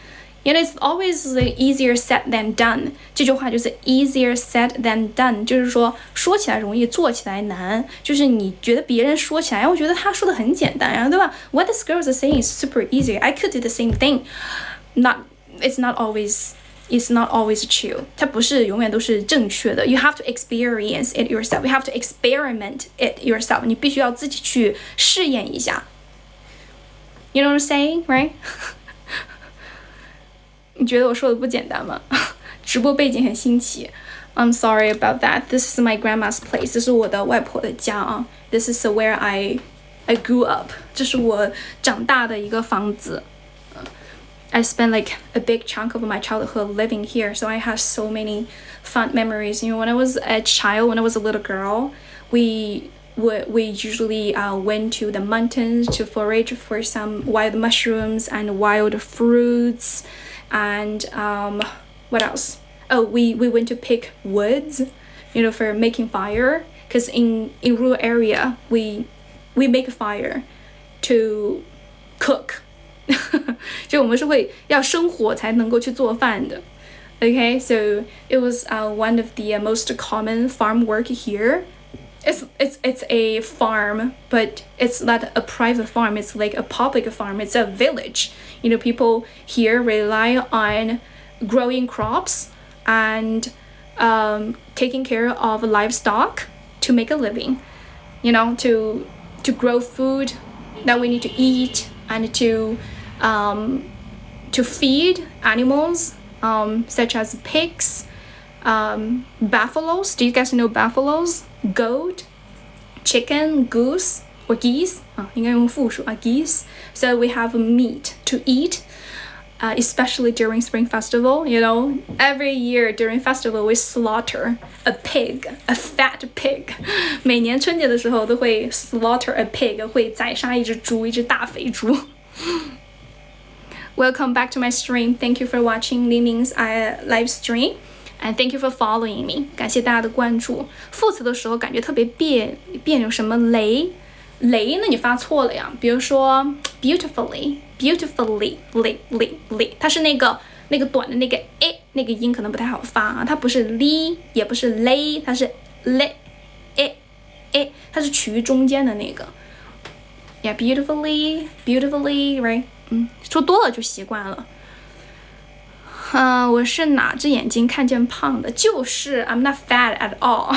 You know, it's always easier said than done. 这句话就是 easier said than done， 就是说说起来容易，做起来难。就是你觉得别人说起来，我觉得他说的很简单呀，对吧 ？What this girl is saying is super easy. I could do the same thing. It's not always true. 它不是永远都是正确的。You have to experience it yourself. You have to experiment it yourself. 你必须要自己去试验一下。You know what I'm saying, right? 你觉得我说的不简单吗？直播背景很新奇。I'm sorry about that. This is my grandma's place. 这是我的外婆的家啊。This is where I grew up. 这是我长大的一个房子。I spent like a big chunk of my childhood living here, so I have so many fun memories. You know, when I was a child, when I was a little girl, we usually went to the mountains to forage for some wild mushrooms and wild fruits. And what else? Oh, we went to pick woods, you know, for making fire. Because in rural area, we make a fire to cook. 就我们是会要生火才能够去做饭的。Okay, so it was one of the most common farm work here. It's a farm, but it's not a private farm. It's like a public farm. It's a village. You know, people here rely on growing crops and taking care of livestock to make a living. You know, to grow food that we need to eat and to feed animals, such as pigs, buffaloes. Do you guys know buffaloes? Goat, chicken, goose, or geese. 应该用复数啊 geese. So we have meat to eat, especially during Spring Festival. You know, every year during festival we slaughter a pig, a fat pig. 每年春节的时候都会 slaughter a pig， 会宰杀一只猪，一只大肥猪。Welcome back to my stream. Thank you for watching 玲玲 live stream. And thank you for following me. 感谢大家的关注。副词的时候感觉特别别扭，什么雷，那你发错了呀。比如说 beautifully， 它是那个短的那个 那个音可能不太好发啊，它不是 li， 也不是 lay， 它是 le， 它是取于中间的那个。Yeah, beautifully, right? 说多了就习惯了。我是哪只眼睛看见胖的？就是 I'm not fat at all.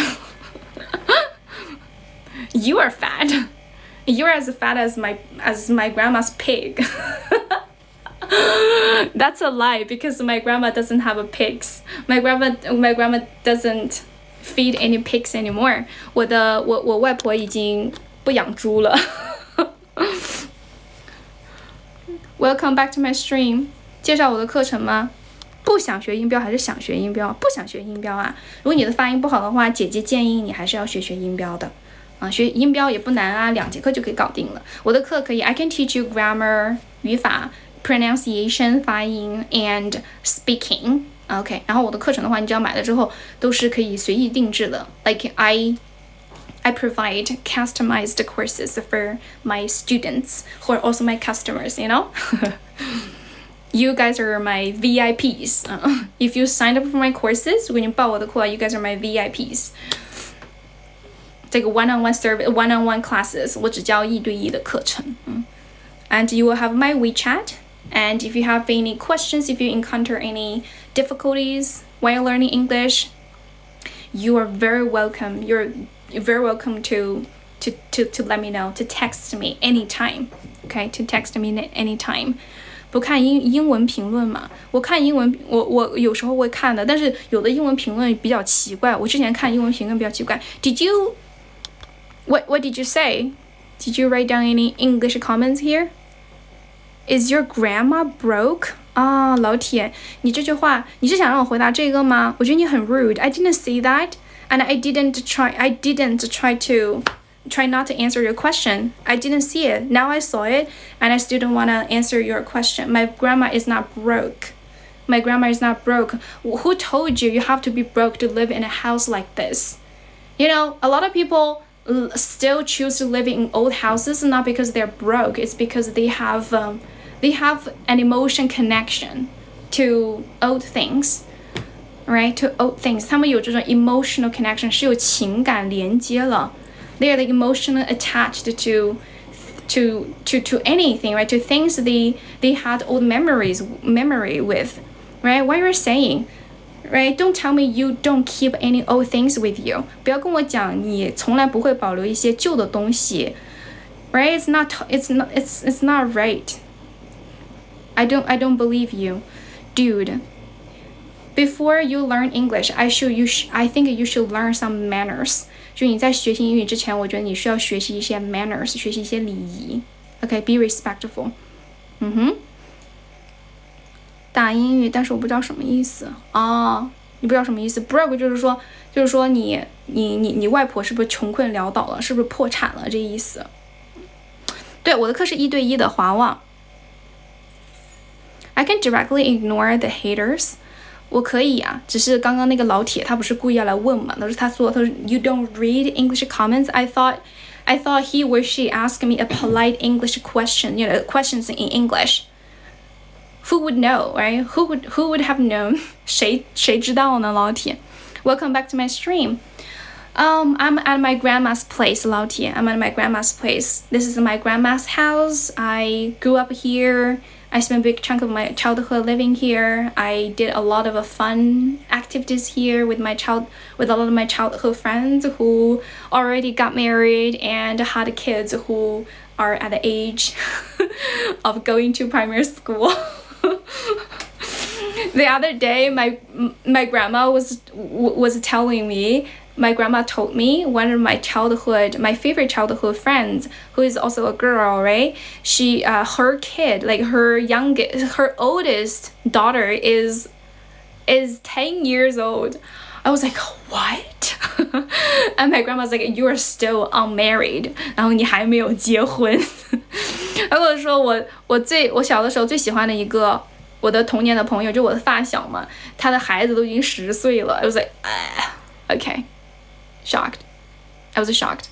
You are fat. You're as fat as my grandma's pig. That's a lie because my grandma doesn't have a pigs. My grandma doesn't feed any pigs anymore. 我外婆已经不养猪了。Welcome back to my stream. 介绍我的课程吗？不想学音标还是想学音标？不想学音标啊！如果你的发音不好的话，姐姐建议你还是要学音标的。学音标也不难啊，2节课就可以搞定了。我的课可以 I can teach you grammar 语法 pronunciation 发音 and speaking. OK， 然后我的课程的话，你只要买了之后都是可以随意定制的。Like I provide customized courses for my students who are also my customers, you know? You guys are my VIPs. If you sign up for my courses, 如果你报我的课 you guys are my VIPs. 这个 one-on-one service, one-on-one classes, 我只教1对1的课程。And you will have my WeChat. And if you have any questions, if you encounter any difficulties while learning English, you are very welcome. You're very welcome to let me know, to text me anytime. Okay, to text me anytime. 不看英文评论嘛？我看英文，我有时候会看的，但是有的英文评论比较奇怪。我之前看英文评论比较奇怪。What did you say? Did you write down any English comments here? Is your grandma broke? 啊，老铁，你这句话你是想让我回答这个吗？我觉得你很 rude. I didn't say that, and I didn't try not to answer your question. I didn't see it. Now I saw it, and I still don't want to answer your question. My grandma is not broke. My grandma is not broke. Who told you you have to be broke to live in a house like this? You know, a lot of people still choose to live in old houses, not because they're broke. It's because they have an emotion connection to old things, right? To old things. 他们有这种 emotional connection， 是有情感连接了。They are like emotionally attached to anything, right? To things they had old memory with, right? What you're saying.Right? Don't tell me you don't keep any old things with you. 不要跟我讲你从来不会保留一些旧的东西。Right? It's not right. I don't believe you. Dude, before you learn English, I think you should learn some manners. 就你在学习英语之前，我觉得你需要学习一些 manners， 学习一些礼仪。Okay, be respectful. 打英语，但是我不知道什么意思啊！你不知道什么意思 ？broke 就是说你外婆是不是穷困潦倒了？是不是破产了？这意思。对，我的课是1对1的华望。I can directly ignore the haters. 我可以啊，只是刚刚那个老铁他不是故意要来问嘛？他说 You don't read English comments. I thought he or she asked me a polite English question. You know, questions in English.Who would know, right? Who would have known? 谁知道呢，老铁 Welcome back to my stream. I'm at my grandma's place, 老铁 I'm at my grandma's place. This is my grandma's house. I grew up here. I spent a big chunk of my childhood living here. I did a lot of fun activities here with a lot of my childhood friends who already got married and had kids who are at the age of going to primary school. The other day, my grandma was telling me. My grandma told me one of my favorite childhood friends, who is also a girl, right? Her kid, like her oldest daughter is 10 years old. I was like, what? And my grandma's like, you are still unmarried. 然后你还没有结婚。然后我说我小的时候最喜欢的一个我的童年的朋友，就我的发小嘛，他的孩子都已经10岁了。I was like, okay, shocked. I was shocked.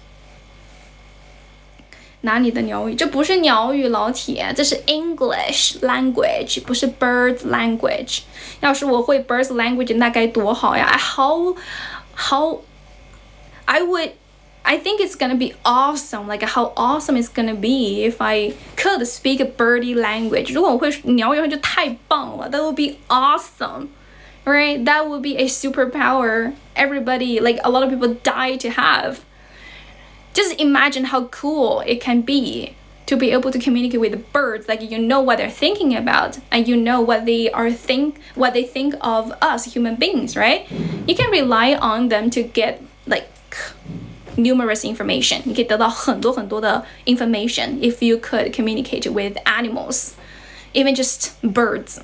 哪里的鸟语？这不是鸟语，老铁，这是 English language， 不是 bird language。要是我会 bird language， 那该多好呀！ I think it's gonna be awesome. Like how awesome it's gonna be if I could speak a birdie language. 如果我会鸟语，就太棒了。That would be awesome, right? That would be a superpower. Everybody, like a lot of people, die to have. Just imagine how cool it can be to be able to communicate with the birds. Like you know what they're thinking about, and you know what they think of us human beings, right? You can rely on them to get like numerous information. 你可以得到很多的 information if you could communicate with animals, even just birds.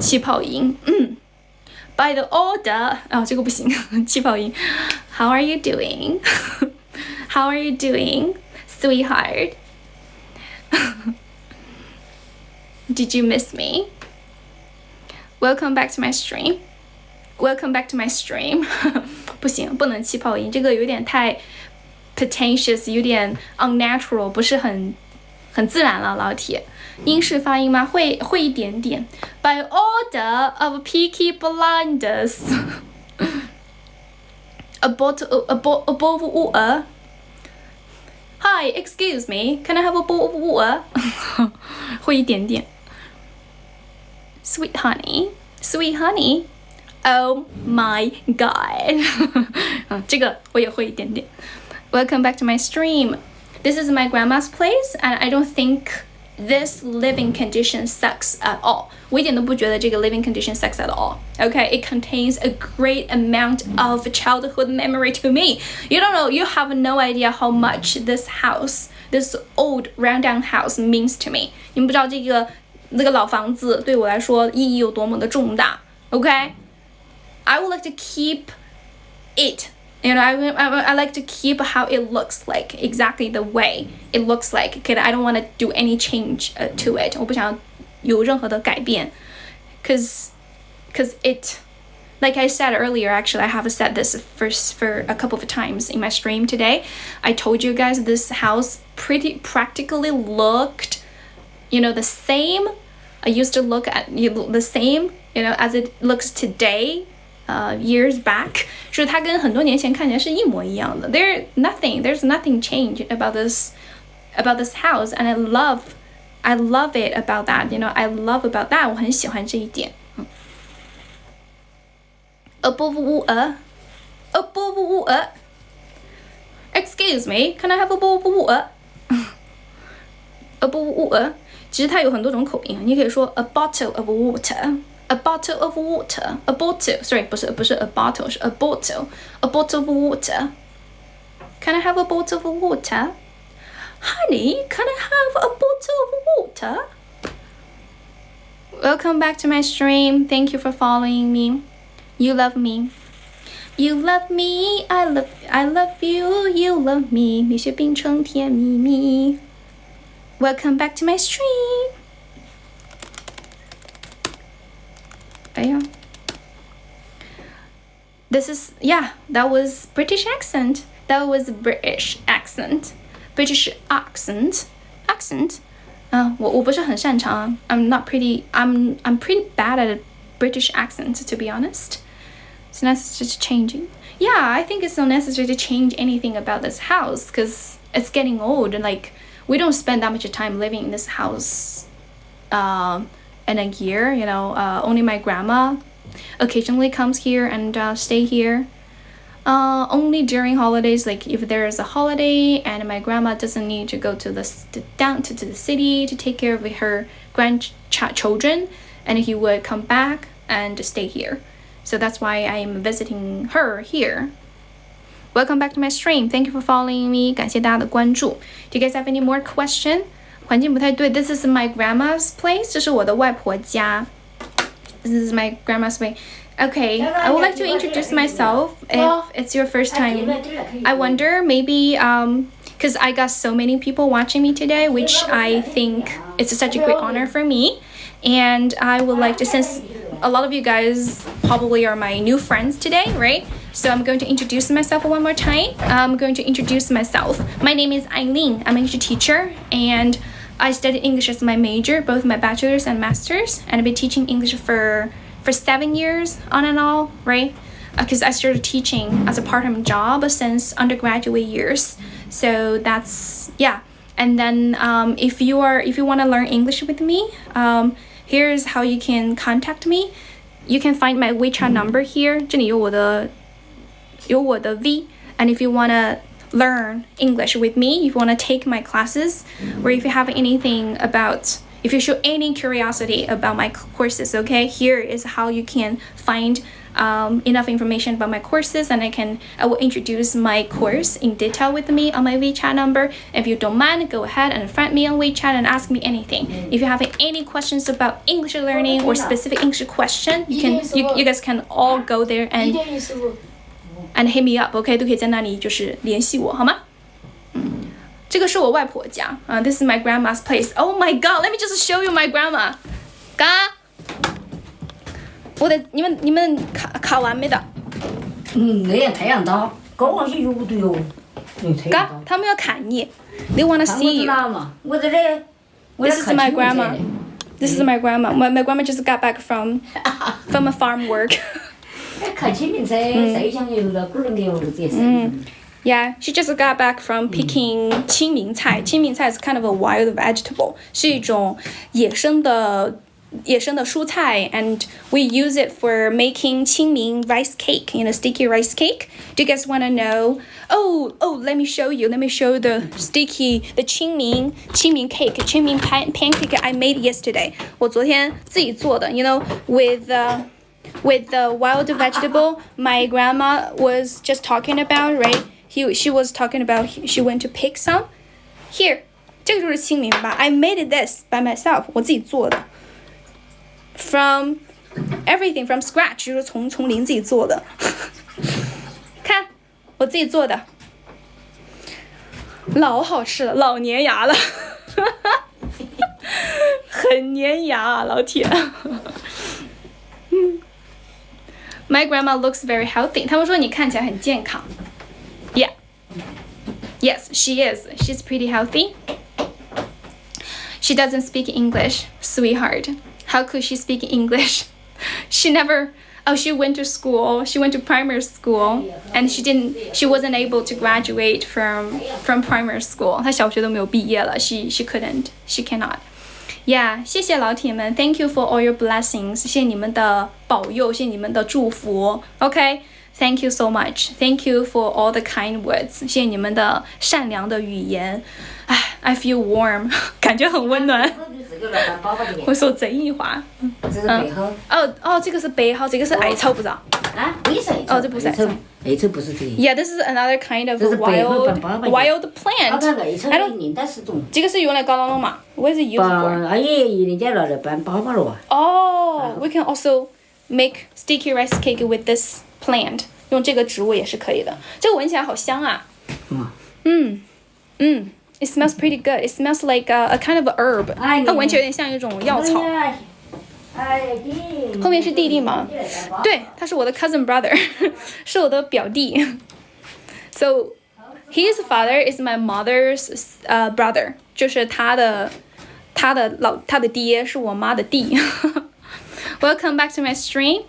气泡音，by the order. 这个不行，气泡音。How are you doing? How are you doing, sweetheart? Did you miss me? Welcome back to my stream. Welcome back to my stream. 不行，不能气泡音，这个有点太 pretentious， 有点 unnatural， 不是很自然了，老铁。英式发音吗？会一点点。By order of Peaky Blinders. Above water. Hi, excuse me. Can I have a bowl of water? 会一点点。Sweet honey. Oh my god. 这个我也会一点点。Welcome back to my stream. This is my grandma's place, and I don't think this living condition sucks at all. 我一点都不觉得这个 living condition sucks at all. Okay, it contains a great amount of childhood memory to me. You don't know, you have no idea how much this old rundown house means to me. 你们不知道这个老房子对我来说意义有多么的重大。Okay, I would like to keep it. You know, I like to keep how it looks like, exactly the way it looks like. Okay, I don't want to do any change to it. 我不想有任何的改变 cause Like I said earlier, actually, I have said this for a couple of times in my stream today. I told you guys this house practically looked, the same. I used to look at the same, as it looks today, years back. 是它跟很多年前看起来是一模一样的。There's nothing changed about this house, and I love it about that. I love about that. 我很喜欢这一点。Above water. Excuse me, can I have a bowl of water? Above water. 其实它有很多种口音，你可以说 a bottle of water, a bottle of water, a bottle. Sorry, 不是 a bottle, 是 a bottle of water. Can I have a bottle of water? Honey, can I have a bottle of water? Welcome back to my stream. Thank you for following me. You love me. You love me. I love you. You love me. 蜜雪冰城甜蜜蜜. Welcome back to my stream. 哎呀 This is, that was British accent. That was British accent. British accent. 我不是很擅长. I'm pretty bad at a British accent, to be honest. It's necessary to changing. Yeah, I think it's not necessary to change anything about this house because it's getting old and we don't spend that much time living in this house in a year. Only my grandma occasionally comes here and stay here. Only during holidays, if there is a holiday and my grandma doesn't need to go down to the city to take care of her grandchildren, and he would come back and stay here. So that's why I am visiting her here. Welcome back to my stream. Thank you for following me. 感谢大家的关注. Do you guys have any more question? 环境不太对. This is my grandma's place. 这是我的外婆家. This is my grandma's place. Okay, I would like to introduce myself if it's your first time. I wonder maybe because I got so many people watching me today, which I think it's such a great honor for me. And I would like to, since a lot of you guys probably are my new friends today, right? So I'm going to introduce myself one more time. I'm going to introduce myself. My name is Aileen. I'm an English teacher and I studied English as my major, both my bachelor's and master's. And I've been teaching English for 7 years on and all, right? Because I started teaching as a part-time job since undergraduate years. So that's, And then if you want to learn English with me, here's how you can contact me. You can find my WeChat number here. 这里有我的 V. And if you want to learn English with me, if you want to take my classes, or if you have if you show any curiosity about my courses, okay, here is how you can find enough information about my courses, and I will introduce my course in detail with me on my WeChat number. If you don't mind, go ahead and friend me on WeChat and ask me anything. If you have any questions about English learning or specific English question, you guys can all go there and hit me up, okay? 都可以在那里就是联系我，好吗？这个是我外婆家，This is my grandma's place. Oh my god, let me just show you my grandma. 嘎，你们考完没的？那样太阳大，高上去有不对哟。嘎，他们要砍你。They wanna see you. 我在这。This is my grandma. This is my grandma. My grandma just got back from a farm work. 看清明菜，晒香油了，不能给我这些。Yeah, she just got back from picking 清明菜. 清明菜 is kind of a wild vegetable. 是一种野生的蔬菜, and we use it for making 清明 rice cake, sticky rice cake. Do you guys want to know? Oh, let me show you. Let me show the 清明 cake, 清明 pancake I made yesterday. 我昨天自己做的, with the wild vegetable my grandma was just talking about, right? She was talking about she went to pick some. Here, 这个就是清明吧? I made this by myself. 我自己做的. From everything from scratch, 就是从零自己做的。看，我自己做的，老好吃了，老粘牙了，很粘牙啊，老铁。My My grandma looks very healthy. 他们说你看起来很健康。Yeah. Yes, she is. She's pretty healthy. She doesn't speak English, sweetheart. How could she speak English? She never. Oh, she went to school. She went to primary school, and she wasn't able to graduate from primary school. 她小学都没有毕业了。She couldn't. She cannot. Yeah, 谢谢老铁们 Thank you for all your blessings. 谢谢你们的保佑，谢谢你们的祝福。Okay, thank you so much. Thank you for all the kind words. 谢谢你们的善良的语言。I feel warm. 感觉很温暖。我手贼一滑。这是背后。这个是背后，这个是艾草，不知道。啊，不是艾草。哦，这不是艾草。艾草不是这个。Yeah, this is another kind of wild plant. I don't. 这个是用来搞什么嘛？What is it used for? 人家拿来拌粑粑了。Oh, we can also make sticky rice cake with this plant. 用这个植物也是可以的。这个闻起来好香啊。It smells pretty good. It smells like a kind of a herb. 它闻起来有点像一种药草。后面是弟弟吗？对，他是我的 cousin brother， 是我的表弟。So his father is my mother's brother， 就是他的爹是我妈的弟。Welcome back to my stream.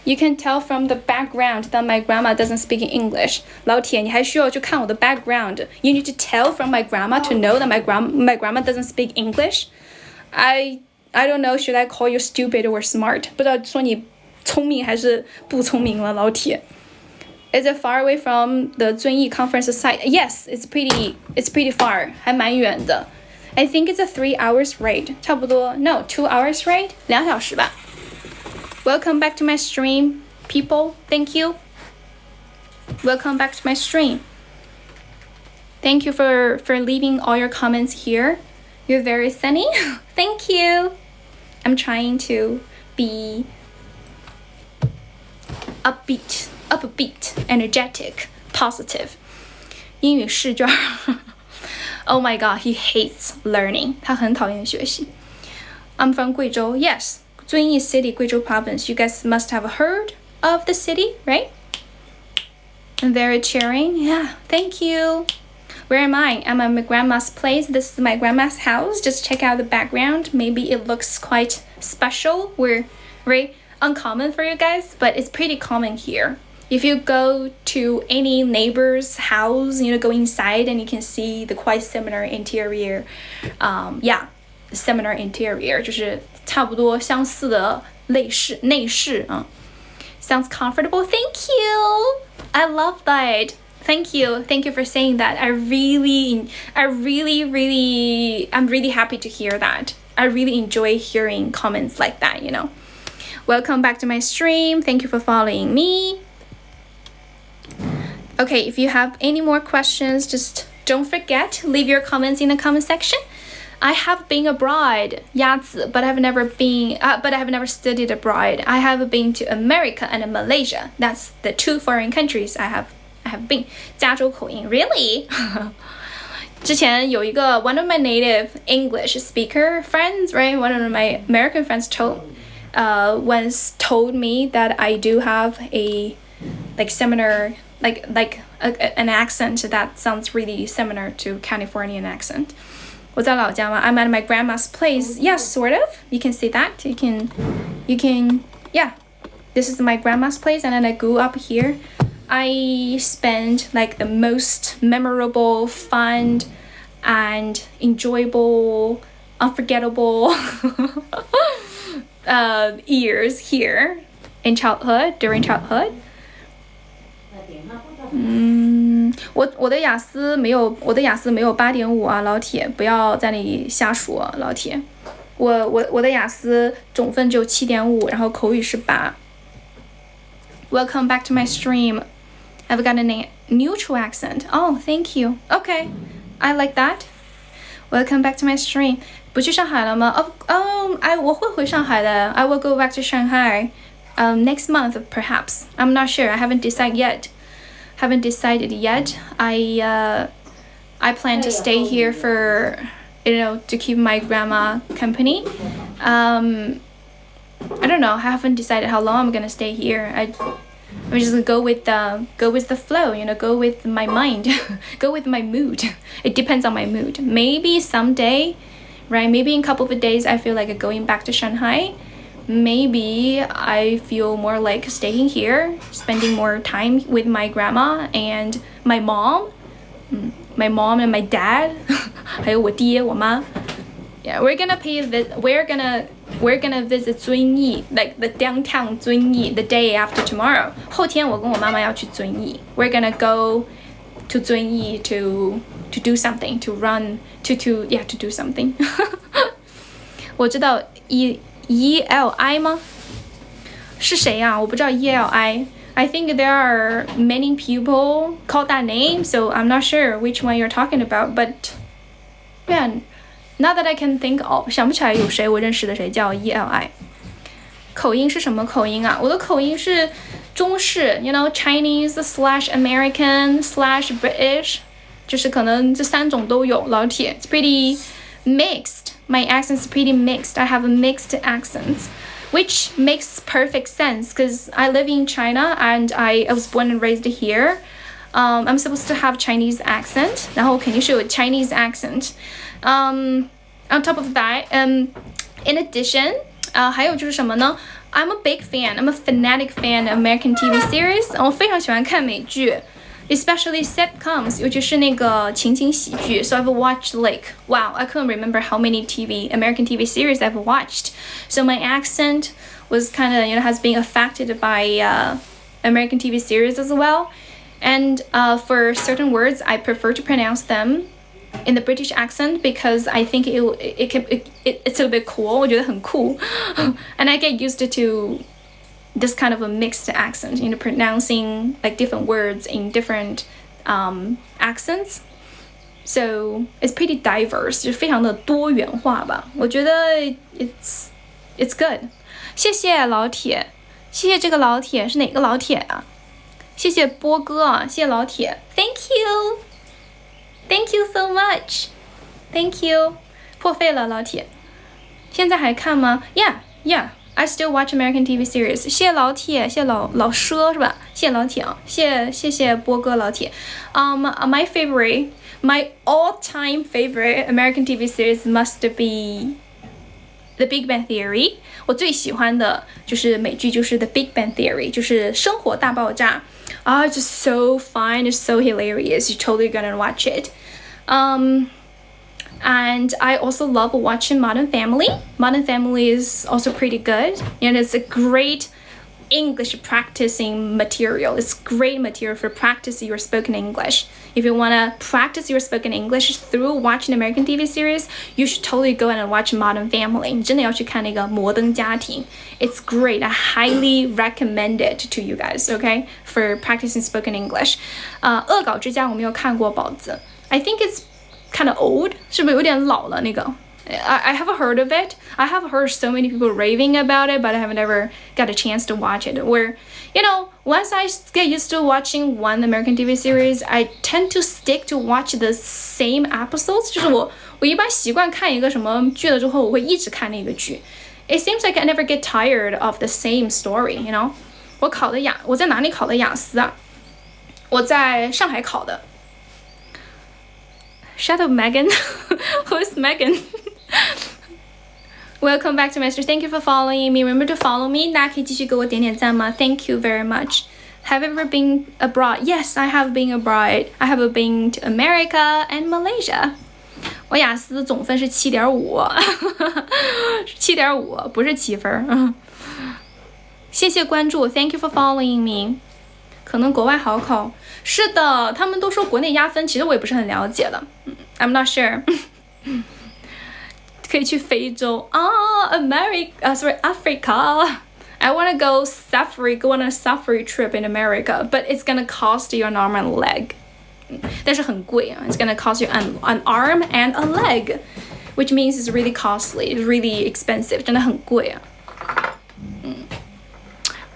You can tell from the background that my grandma doesn't speak English. 老铁，你还需要去看我的 background. You need to tell from my grandma to know that my grandma doesn't speak English. I don't know, should I call you stupid or smart? 不知道说你聪明还是不聪明了，老铁。Is it far away from the 遵义 conference site? Yes, it's pretty far. 还蛮远的。I think it's a 3 hours ride. 差不多 No, 2 hours ride. 2小时吧。Welcome back to my stream, people. Thank you. Welcome back to my stream. Thank you for leaving all your comments here. You're very sunny. Thank you. I'm trying to be upbeat, energetic, positive. 英语试卷。Oh my god, he hates learning. 他很讨厌学习。I'm from 贵州. Yes. 遵义 City, 贵州 Province. You guys must have heard of the city, right? And they're cheering. Yeah, thank you. Where am I? I'm at my grandma's place. This is my grandma's house. Just check out the background. Maybe it looks quite special. We're very uncommon for you guys, but it's pretty common here. If you go to any neighbor's house, go inside and you can see the quite similar interior. Similar interior 就是差不多相似的内饰啊。Sounds comfortable. Thank you. I love that. Thank you for saying that. I'm really happy to hear that. I really enjoy hearing comments like that, Welcome back to my stream. Thank you for following me. Okay, if you have any more questions, just don't forget, leave your comments in the comment section. I have been abroad, 鸭子, but I have never studied abroad. I have been to America and Malaysia. That's the 2 foreign countries I have been. 加州口音 really? 之前有一个 one of my native English speaker friends, right? One of my American friends once told me that I do have a similar an accent that sounds really similar to Californian accent. 我在老家吗? I'm at my grandma's place. Yes, sort of. You can see that. You can, yeah. This is my grandma's place, and then I grew up here. I spent the most memorable, fun, and enjoyable, unforgettable years here during childhood. 我的雅思没有8.5啊，老铁，不要在那里瞎说，老铁。我的雅思总分只有7.5，然后口语是8。Welcome back to my stream. I've got a neutral accent. Oh, thank you. Okay, I like that. Welcome back to my stream. 不去上海了吗？我会回上海的。I will go back to Shanghai, next month perhaps. I'm not sure. I haven't decided yet. I plan to stay here for to keep my grandma company. I don't know. I haven't decided how long I'm gonna stay here. I'm just gonna go with the flow, go with my mind, go with my mood. It depends on my mood. Maybe someday, right? Maybe in a couple of days I feel like going back to Shanghai. Maybe I feel more like staying here, spending more time with my grandma and my mom and my dad. 还有我爹我妈. Yeah, we're gonna visit 遵义 like the downtown 遵义 the day after tomorrow. 后天我跟我妈妈要去遵义. We're gonna go to 遵义 to do something, to do something. 我知道 ELI 吗？是谁呀？我不知道 ELI. I think there are many people called that name, so I'm not sure which one you're talking about. But man, not that I can think of. 想不起来有谁我认识的谁叫 ELI. 口音是什么口音啊？我的口音是中式 Chinese / American / British. 就是可能这三种都有，老铁。It's pretty mixed. My accent's pretty mixed. I have a mixed accent, which makes perfect sense because I live in China and I was born and raised here. I'm supposed to have Chinese accent. 然后肯定是有 Chinese accent. On top of that, in addition, 还有就是什么呢？ I'm a big fan. I'm a fanatic fan of American TV series. 我非常喜欢看美剧。Especially sitcoms, 尤其是那个情景喜剧. So I've watched wow, I couldn't remember how many American TV series I've watched. So my accent was kind of, has been affected by American TV series as well. And for certain words, I prefer to pronounce them in the British accent because I think it's a little bit cool. 我觉得很酷. And I get used to this kind of a mixed accent, pronouncing like different words in different accents. So it's pretty diverse, 就非常的多元化吧。我觉得 it's good. 谢谢老铁，谢谢这个老铁是哪个老铁啊？谢谢波哥啊，谢谢老铁 ，Thank you so much, Thank you. 破费了老铁，现在还看吗 ？Yeah.I still watch American TV series. 谢谢老铁，谢谢老佘是吧？谢谢老铁啊，谢谢波哥老铁。My all-time favorite American TV series must be The Big Bang Theory. 我最喜欢的就是美剧，就是 The Big Bang Theory， 就是生活大爆炸。It's just so fun, it's so hilarious. You're totally gonna watch it. And I also love watching Modern Family. Modern Family is also pretty good. And it's a great English practicing material. It's great material for practicing your spoken English. If you want to practice your spoken English through watching American TV series, you should totally go and watch Modern Family. 你真的要去看那个摩登家庭. It's great. I highly recommend it to you guys, okay? For practicing spoken English. 恶搞之家我没有看过宝子. I think it's kind of old, 是不是有点老了那个 I haven't heard of it. I have heard so many people raving about it, but I have never got a chance to watch it. Where, once I get used to watching one American TV series, I tend to stick to watch the same episodes. 就是我一般习惯看一个什么剧了之后，我会一直看那个剧。It seems like I never get tired of the same story, 我在哪里考的雅思啊？我在上海考的。Shut up, Megan. Who's Megan? Welcome back to Master. Thank you for following me. Remember to follow me. 大家可以继续给我点点赞吗？ Thank you very much. Have you ever been abroad? Yes, I have been abroad. I have been to America and Malaysia. 我雅思总分是7.5 7.5不是7分。谢谢关注 Thank you for following me. 可能国外好考。是的，他们都说国内压分，其实我也不是很了解了。I'm not sure. 可以去非洲Africa. I want to go on a safari trip in America, but it's gonna cost you an arm and a leg. 但是很贵啊 It's gonna cost you an arm and a leg, which means it's really costly, it's really expensive. 真的很贵啊。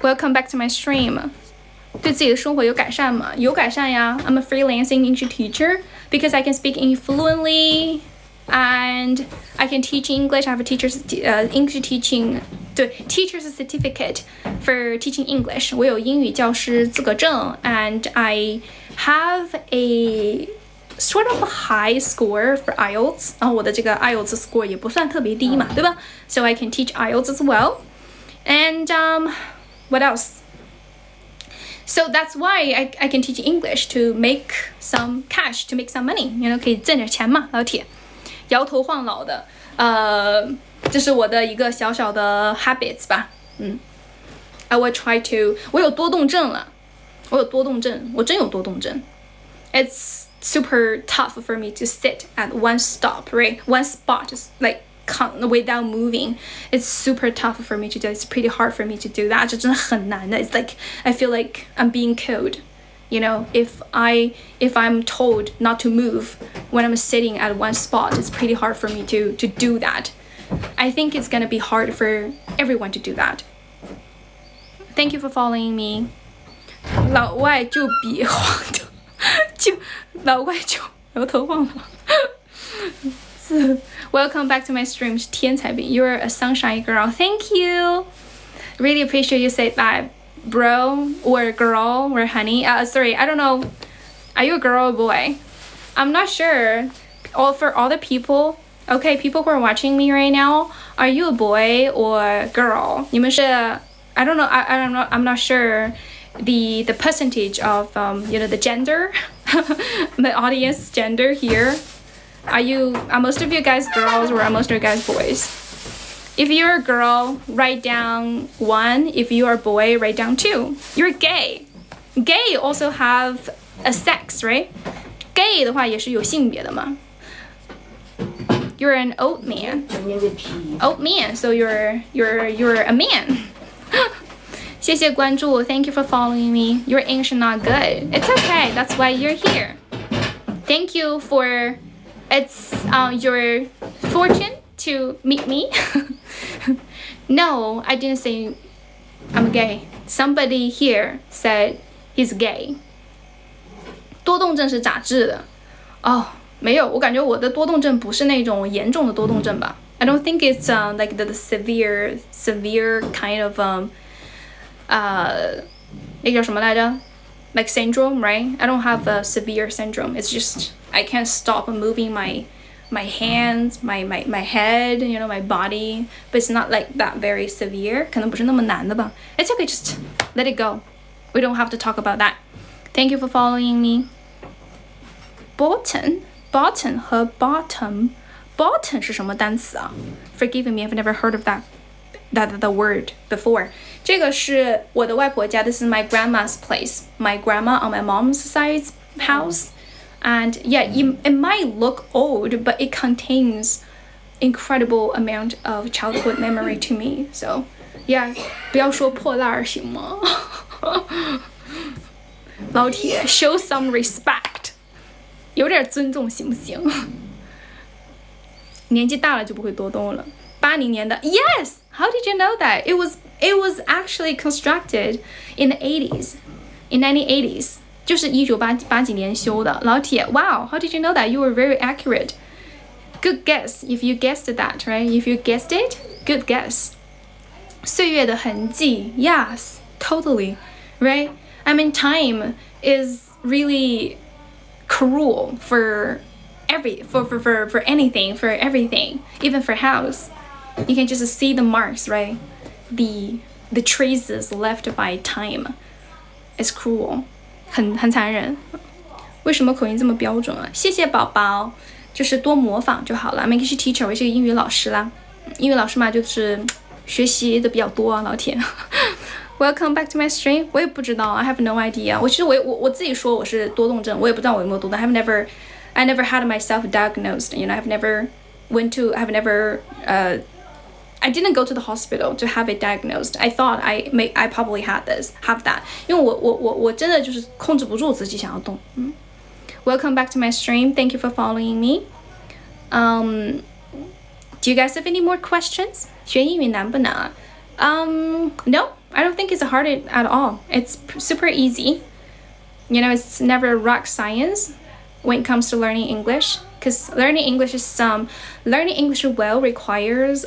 Welcome back to my stream. 对自己的生活有改善吗？有改善呀。I'm a freelancing English teacher because I can speak fluently and I can teach English. I have a English teaching 对 teacher's certificate for teaching English. 我有英语教师资格证 and I have a sort of a high score for IELTS. 然后我的这个 IELTS score 也不算特别低嘛，对吧？ So I can teach IELTS as well. And what else? So that's why I can teach English to make some cash, to make some money. You know, 可以挣点钱嘛，老铁。摇头晃脑的，这是我的一个小小的 habits 吧。I will try to. 我有多动症了，我真有多动症。It's super tough for me to sit at one stop, right? One spot, just like without moving. It's super tough for me to do. It's pretty hard for me to do that. 这真的很难的。It's like I feel like I'm being killed. You know, if I'm told not to move when I'm sitting at one spot, it's pretty hard for me to do that. I think it's gonna be hard for everyone to do that. Thank you for following me. 老外就比黄头，老外就摇头晃脑。Welcome back to my stream. 天才饼 You're a sunshine girl. Thank you. Really appreciate you said that. Bro or girl or honey. Sorry, I don't know. Are you a girl or boy? I'm not sure. For all the people, okay, people who are watching me right now, are you a boy or girl? 你们是 I don't know. I'm not sure the percentage of the gender, the audience gender here. Are most of you guys girls or are most of you guys boys? If you're a girl, write down 1. If you are a boy, write down 2. You're gay. Gay also have a sex, right? Gay 的话也是有性别的嘛。You're an old man. Old man, so you're a man. 谢谢关注 Thank you for following me. Your English is not good. It's okay. That's why you're here. Thank you for your fortune to meet me. No, I didn't say I'm gay. Somebody here said he's gay. 多动症是咋治的？没有，我感觉我的多动症不是那种严重的多动症吧。I don't think it's like the severe kind of 那叫什么来着？ Like syndrome, right? I don't have a severe syndrome. It's just I can't stop moving my hands, my head, my body, but it's not like that very severe. 可能不是那么难的吧。It's okay, just let it go. We don't have to talk about that. Thank you for following me. Bottom 和 bottom 是什么单词啊？ Forgive me, I've never heard of that the word before. 这个是我的外婆家 This is my grandma's place. My grandma on my mom's side's house. And yeah, it might look old, but it contains incredible amount of childhood memory to me. So yeah, 不要说破烂儿行吗？老铁 show some respect. 有点尊重行不行？年纪大了就不会多动了。80年的 Yes! How did you know that? It was actually constructed in the 80s. In 1980s. 就是1980几年修的。老铁 Wow! How did you know that? You were very accurate. Good guess if you guessed that, right? If you guessed it, good guess. 岁月的痕迹 Yes, totally. Right? I mean, time is really cruel for anything, for everything, even for house. You can just see the marks, right? The traces left by time. It's cruel. 很残忍。为什么口音这么标准啊？谢谢宝宝，就是多模仿就好了。I'm English teacher， 我是个英语老师啦。英语老师嘛，就是学习的比较多啊，老铁。Welcome back to my stream. 我也不知道 I have no idea. 其实我自己说我是多动症，我也不知道我有没有多动。I never had myself diagnosed. I didn't go to the hospital to have it diagnosed. I thought I probably have that. 因为我真的就是控制不住自己想要动。Welcome back to my stream. Thank you for following me. Do you guys have any more questions? 学英语难不难啊？No, I don't think it's hard at all. It's super easy. It's never rock science when it comes to learning English. Because learning English well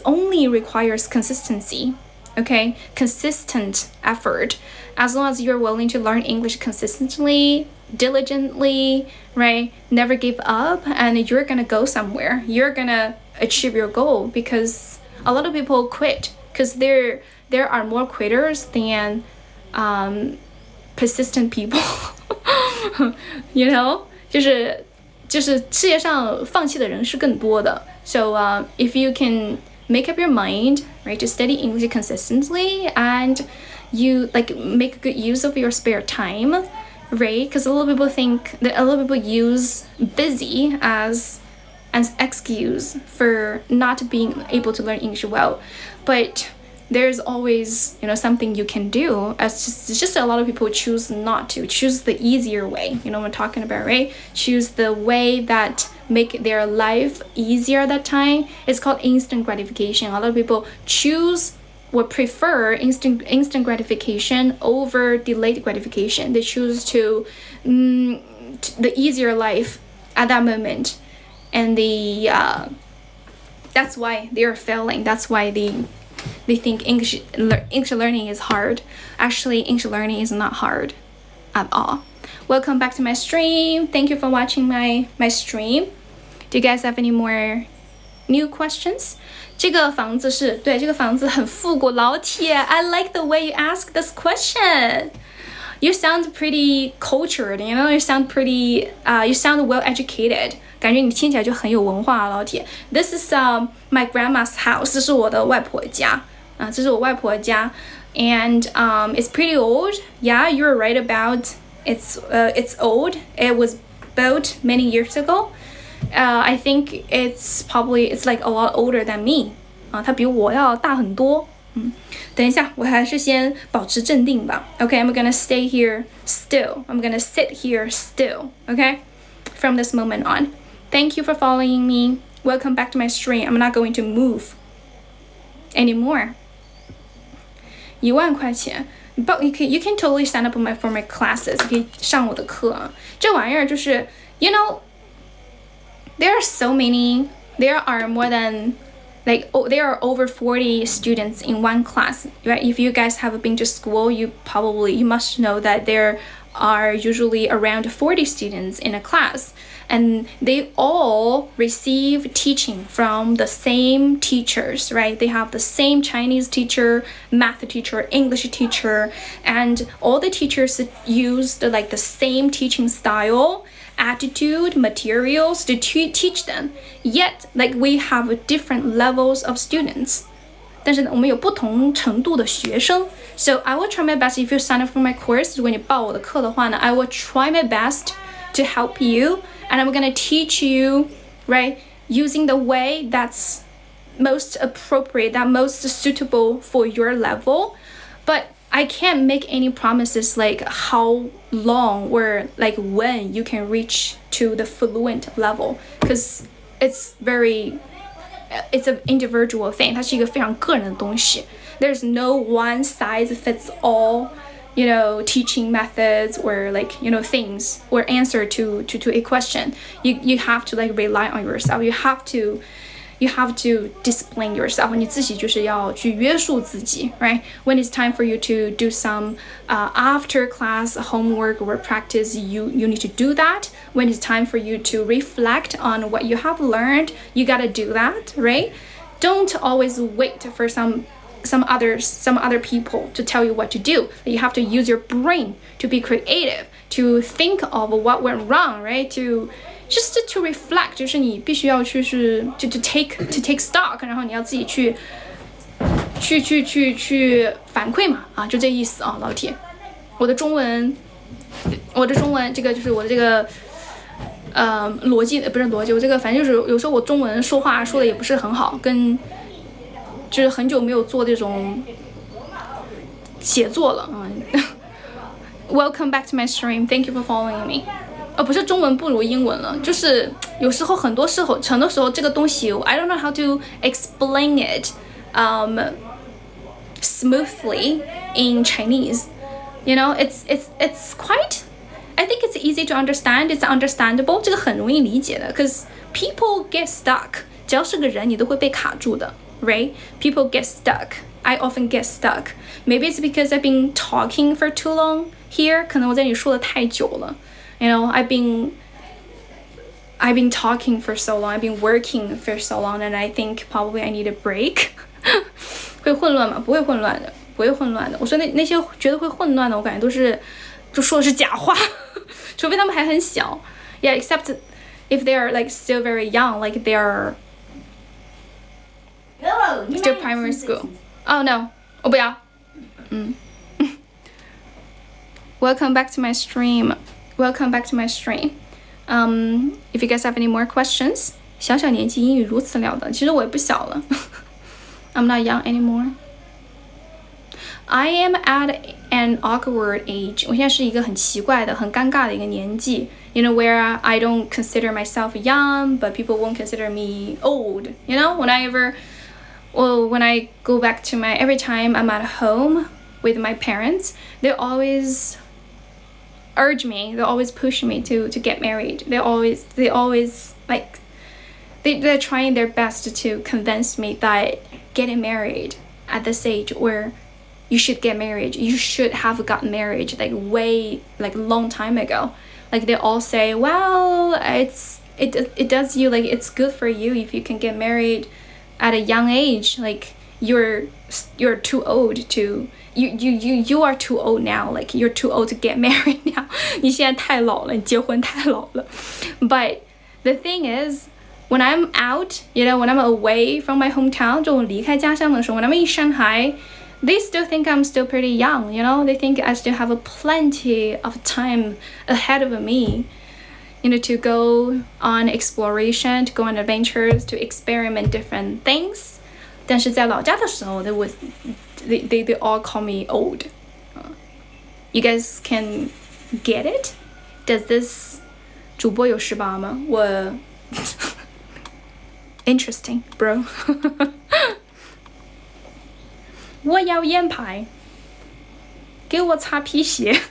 only requires consistency. Okay, consistent effort. As long as you're willing to learn English consistently, diligently, right? Never give up, and you're gonna go somewhere. You're gonna achieve your goal, because a lot of people quit because there are more quitters than persistent people. You know, 就是世界上放弃的人是更多的。So if you can make up your mind, right, to study English consistently, and you like make good use of your spare time, right? Because a lot of people use busy as an excuse for not being able to learn English well, but there's always, something you can do. It's just a lot of people choose not to, choose the easier way. You know what I'm talking about, right? Choose the way that make their life easier that time. It's called instant gratification. A lot of people choose or prefer instant gratification over delayed gratification. They choose to the easier life at that moment, and that's why they are failing. That's why they think English learning is hard. Actually, English learning is not hard at all. Welcome back to my stream. Thank you for watching my stream. Do you guys have any more new questions? 这个房子很复古，老铁。I like the way you ask this question. You sound pretty cultured, you sound pretty, you sound well educated. 感觉你听起来就很有文化，老铁。This is my grandma's house. 这是我的外婆家。这是我外婆家。And it's pretty old. Yeah, you're right about it's old. It was built many years ago. I think it's like a lot older than me. 它比我要大很多。等一下，我还是先保持镇定吧。Okay, I'm gonna stay here still. I'm gonna sit here still. Okay, from this moment on. Thank you for following me. Welcome back to my stream. I'm not going to move anymore. 1万块钱，but you can totally sign up for my classes. 可以上我的课。这玩意儿就是 there are so many. There are more than there are over 40 students in one class, right? If you guys have been to school, you must know that there are usually around 40 students in a class, and they all receive teaching from the same teachers, right? They have the same Chinese teacher, math teacher, English teacher, and all the teachers use the same teaching style, attitude, materials to teach them. Yet, we have different levels of students. 但是我们有不同程度的学生。So I will try my best. If you sign up for my course, 如果你报我的课的话呢 I will try my best to help you, and I'm gonna teach you, right, using the way that's most appropriate, that most suitable for your level. But I can't make any promises like how long or when you can reach to the fluent level, because it's an individual thing. 它是一个非常个人的东西。There's no one size fits all, teaching methods or things or answer to a question. You have to rely on yourself. You have to discipline yourself. 你自己就是要去约束自己 right? When it's time for you to do some after class homework or practice, you need to do that. When it's time for you to reflect on what you have learned, you gotta do that, right? Don't always wait for some other people to tell you what to do. You have to use your brain to be creative, to think of what went wrong, right? To reflect, 就是你必须要去to take stock, 然后你要自己去反馈嘛，就这意思啊，老铁。我的中文这个就是我的这个逻辑不是逻辑，我这个反正就是有时候我中文说话说的也不是很好，就是很久没有做这种写作了。Welcome back to my stream. Thank you for following me. 不是中文不如英文了，就是有时候很多时候这个东西 I don't know how to explain it smoothly in Chinese. It's quite, I think it's easy to understand. It's understandable. 这个很容易理解的 because people get stuck， 只要是个人你都会被卡住的 right? People get stuck. I often get stuck. Maybe it's because I've been talking for too long here. 可能我在这里说的太久了 You know, I've been talking for so long. I've been working for so long, and I think probably I need a break. 会混乱吗？不会混乱的，不会混乱的。我说那些觉得会混乱的，我感觉都是就说的是假话，除非他们还很小。Yeah, except if they are like still very young, like they are still primary school. Oh no, 我不要。Welcome back to my stream. Welcome back to my stream. If you guys have any more questions, 小小年纪英语如此了得，其实我也不小了。I'm not young anymore. I am at an awkward age. 我现在是一个很奇怪的、很尴尬的一个年纪。You know, where I don't consider myself young, but people won't consider me old. You know, when I go back to every time I'm at home with my parents, they always urge me, they always push me to get married. They always like, they're trying their best to convince me that getting married at this age where you should get married, you should have gotten married like way like a long time ago. Like they all say, well, it does you like it's good for you if you can get married at a young age. Like you're too old to you are too old now. Like you're too old to get married now. 你现在太老了，你结婚太老了。But the thing is, when I'm out, you know, when I'm away from my hometown, 就我离开家乡的时候 when I'm in Shanghai, they still think I'm still pretty young, you know? They think I still have plenty of time ahead of me, you know, to go on exploration, to go on adventures, to experiment different things. 但是在老家的时候 they all call me old. You guys can get it? Does this 主播有18吗？我Interesting, bro. 我要烟牌，给我擦皮鞋。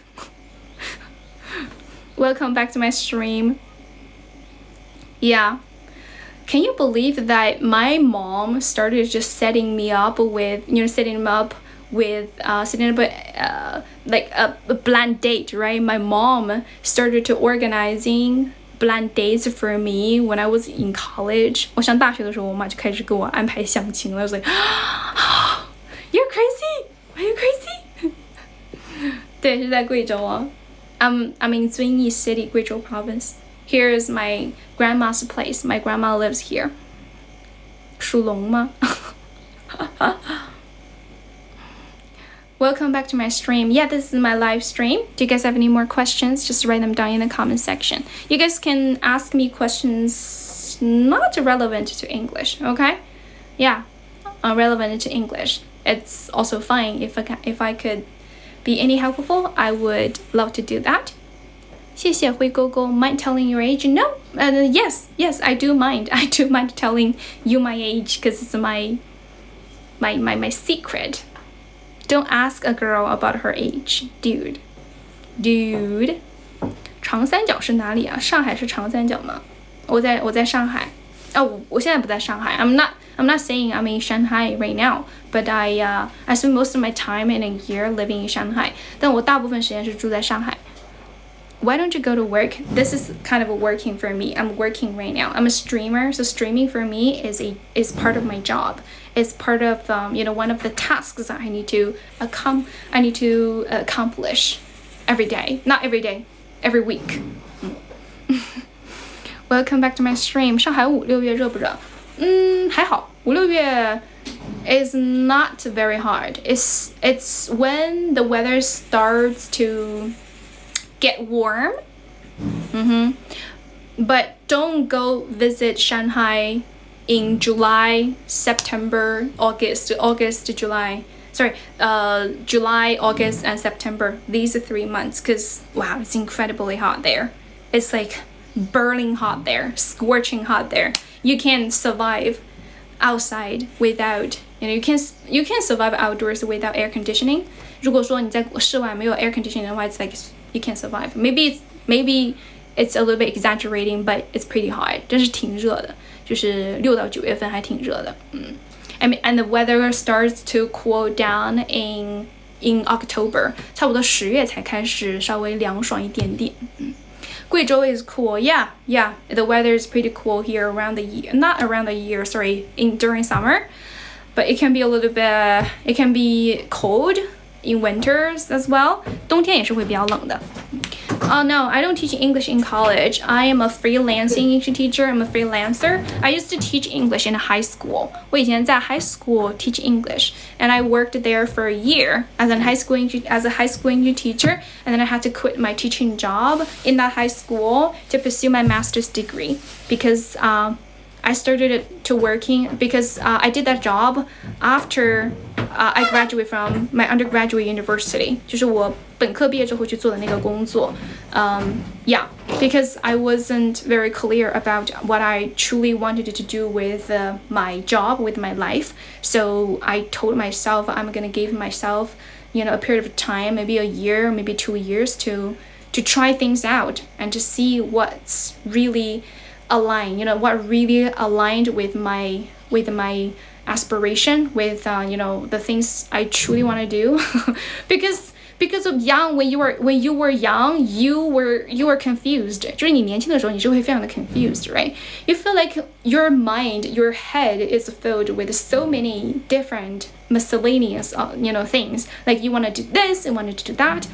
Welcome back to my stream. Yeah. Can you believe that my mom started just setting me up with, you know, setting up like a blind date, right? My mom started to organizing blind dates for me when I was in college. 我上大学的时候，我妈就开始给我安排相亲了。I was like, you're crazy? Are you crazy? 对，是在贵州啊。I'm in 遵义 City, 贵州 Province. Here's my grandma's place. My grandma lives here. 属龙吗？Welcome back to my stream. Yeah, this is my live stream. Do you guys have any more questions? Just write them down in the comment section. You guys can ask me questions not relevant to English, okay? Yeah, relevant to English. It's also fine if I could be any helpful. I would love to do that. 谢谢灰勾勾 mind telling your age? No, yes, I do mind. I do mind telling you my age because it's my secret. Don't ask a girl about her age, dude. 长三角是哪里啊？上海是长三角吗？我在上海。我现在不在上海。I'm not saying I'm in Shanghai right now, but I spend most of my time in a year living in Shanghai. 但我大部分时间是住在上海。Why don't you go to work? This is kind of working for me. I'm working right now. I'm a streamer, so streaming for me is part of my job. It's part of you know, one of the tasks that I need to accomplish every day. Not every day, every week. Welcome back to my stream. 上海5、6月热不热？还好，5、6月 is not very hard. It's when the weather starts to get warm. But don't go visit Shanghai in July, September, August, July. Sorry, July, August, and September. These are 3 months because, wow, it's incredibly hot there. It's like burning hot there, scorching hot there. You can't survive outside without, you know, you can't survive outdoors without air conditioning. 如果说你在室外没有 air conditioning 的话, it's like you can't survive. Maybe it's a little bit exaggerating, but it's pretty hot. 真是挺热的，就是6到9月份还挺热的。I mean, and the weather starts to cool down in October. 差不多10月才开始稍微凉爽一点点。贵州 is cool. Yeah. The weather is pretty cool here around the year. Not around the year, sorry, during summer. But it can be a little bit, it can be cold in winters as well. 冬天也是会比较冷的。No, I don't teach English in college. I am a freelance English teacher. I'm a freelancer. I used to teach English in high school. 我以前在 high school teach English, and I worked there for a year as a high school English teacher. And then I had to quit my teaching job in that high school to pursue my master's degree because I started to working because I did that job after I graduated from my undergraduate university. 就是我本科毕业之后去做的那个工作。Yeah, because I wasn't very clear about what I truly wanted to do with my job, with my life. So I told myself I'm gonna give myself, a period of time, maybe a year, maybe 2 years to try things out and to see what's really aligned, what really aligned with my aspiration, with the things I truly want to do. because of young, when you were young, you were confused. 就是你年轻的时候你是会非常的 confused, right? You feel like your mind, your head is filled with so many different miscellaneous things. Like you want to do this, you want to do that.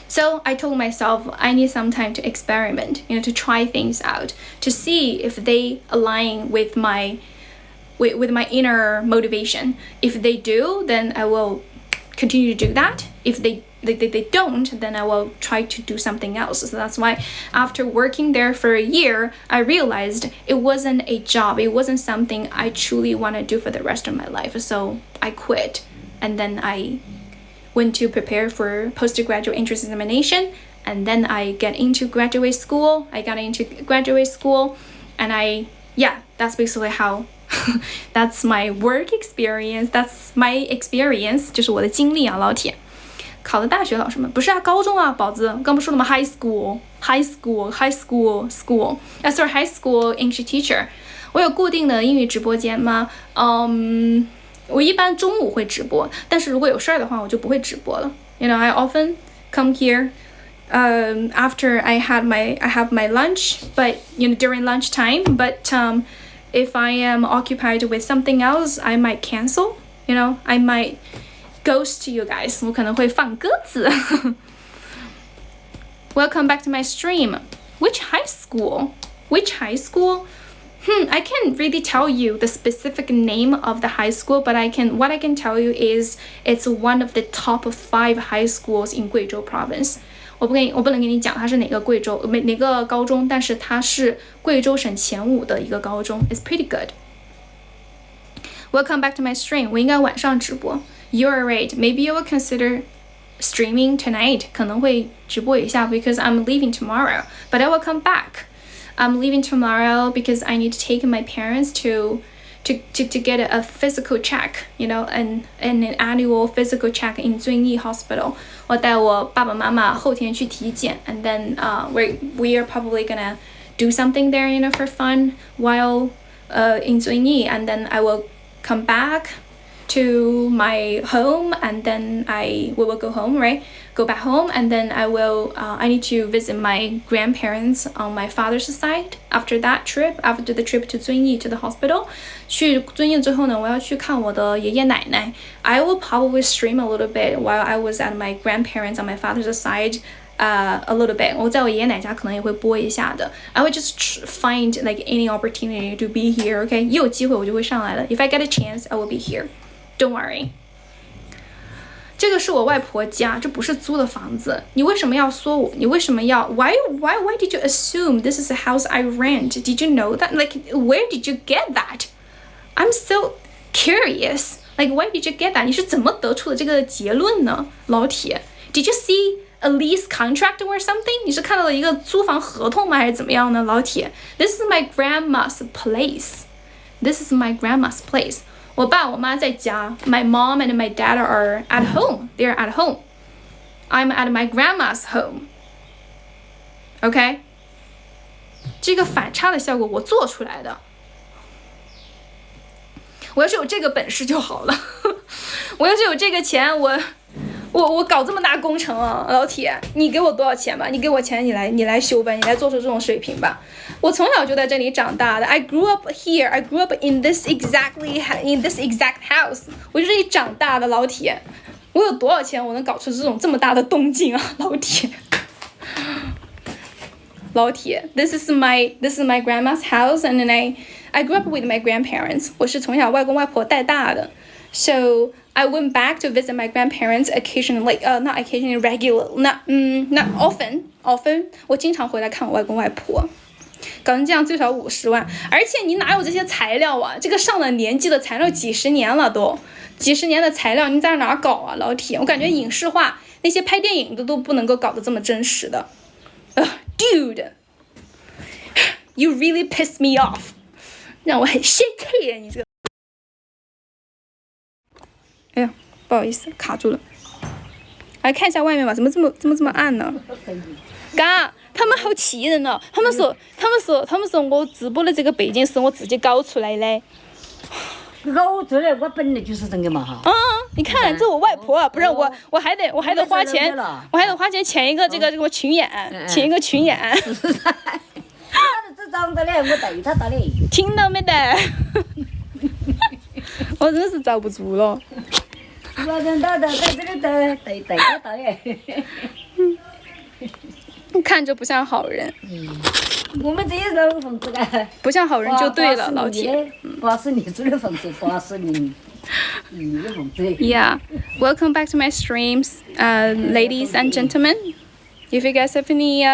So I told myself I need some time to experiment, to try things out, to see if they align with my inner motivation. If they do, then I will continue to do that. If they don't, then I will try to do something else. So that's why after working there for a year, I realized it wasn't a job. It wasn't something I truly want to do for the rest of my life. So I quit, and then I went to prepare for postgraduate entrance examination, and then I got into graduate school. And that's basically how that's my work experience. That's my experience. 就是我的经历啊，老铁。考的大学老师们不是啊，高中啊，宝子刚不说了吗 ？High school. As for high school English teacher, 我有固定的英语直播间吗？我一般中午会直播，但是如果有事儿的话，我就不会直播了。I often come here after I have my lunch, but during lunchtime. But if I am occupied with something else, I might cancel. I might ghost you guys. 我可能会放鸽子。Welcome back to my stream. Which high school? I can't really tell you the specific name of the high school, but what I can tell you is it's one of the top 5 high schools in 贵州 province. 我不能跟你讲它是哪个高中，但是它是贵州省前5的一个高中。It's pretty good. Welcome back to my stream. 我应该晚上直播。You're right. Maybe you will consider streaming tonight. 可能会直播一下 because I'm leaving tomorrow, but I will come back. I'm leaving tomorrow because I need to take my parents to get a physical check, an annual physical check in 遵义 hospital. 我带我爸爸妈妈后天去体检 and then we are probably gonna do something there, for fun while in 遵义, and then I will come back to my home, and then we will go home, right? Go back home, and then I need to visit my grandparents on my father's side after the trip to 遵义 to the hospital. 去遵义之后呢，我要去看我的爷爷奶奶。I will probably stream a little bit while I was at my grandparents on my father's side. A little bit. 我在我爷爷奶奶家可能也会播一下的。I would just find like any opportunity to be here, okay? 一有机会我就会上来的。If I get a chance, I will be here. Don't worry. 这个是我外婆家，这不是租的房子。你为什么要说我？你为什么要 Why did you assume this is a house I rent? Did you know that? Like, where did you get that? I'm so curious. Like, why did you get that? 你是怎么得出的这个结论呢，老铁 ？Did you see a lease contract or something? 你是看到了一个租房合同吗？还是怎么样呢，老铁 ？This is my grandma's place. This is my grandma's place. 我爸我妈在家 My mom and my dad are at home. They're at home. I'm at my grandma's home. Okay? 这个反差的效果我做出来的。我要是有这个本事就好了，我要是有这个钱，我搞这么大工程啊，老铁，你给我多少钱吧？你给我钱，你来修吧，你来做出这种水平吧。我从小就在这里长大的 ，I grew up here, I grew up in this exact house， 我就这里长大的，老铁。我有多少钱，我能搞出这么大的动静啊，老铁。老铁 ，this is my grandma's house, and then I grew up with my grandparents. 我是从小外公外婆带大的 ，so I went back to visit my grandparents occasionally, not occasionally, not often. 我经常回来看我外公外婆。搞成这样最少50万，而且你哪有这些材料啊？这个上了年纪的材料几十年了都，几十年的材料你在哪搞啊，老铁？我感觉影视化那些拍电影的都不能够搞得这么真实的。Dude, you really pissed me off， 让我很生气啊！你这个，哎呀，不好意思，卡住了。来看一下外面吧，怎么这么暗呢？嘎，他们好气人哦！他们说我直播的这个背景是我自己搞出来的。搞出来，我本来就是这个嘛哈。你看，这我外婆，不是我还得花钱，请一个这个群演，请一个群演。他这长得嘞，我带他打的。听到没得？我真是遭不住了。我人打在这里带他打的。看着不像好人。我们这些老房子啊，不像好人就对了，老铁。80年住的房子，80年的房子。Yeah, welcome back to my streams, ladies and gentlemen. If you guys have any,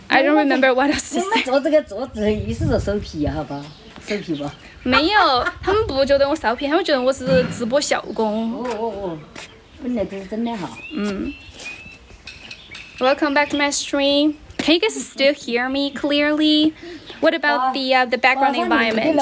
I don't remember what else to say. 我们做这个桌子，意思是手皮啊，好吧？手皮吧。没有，他们不觉得我骚皮，他们觉得我是直播小工。本来都是真的哈。Welcome back to my stream. Can you guys still hear me clearly? What about the background environment?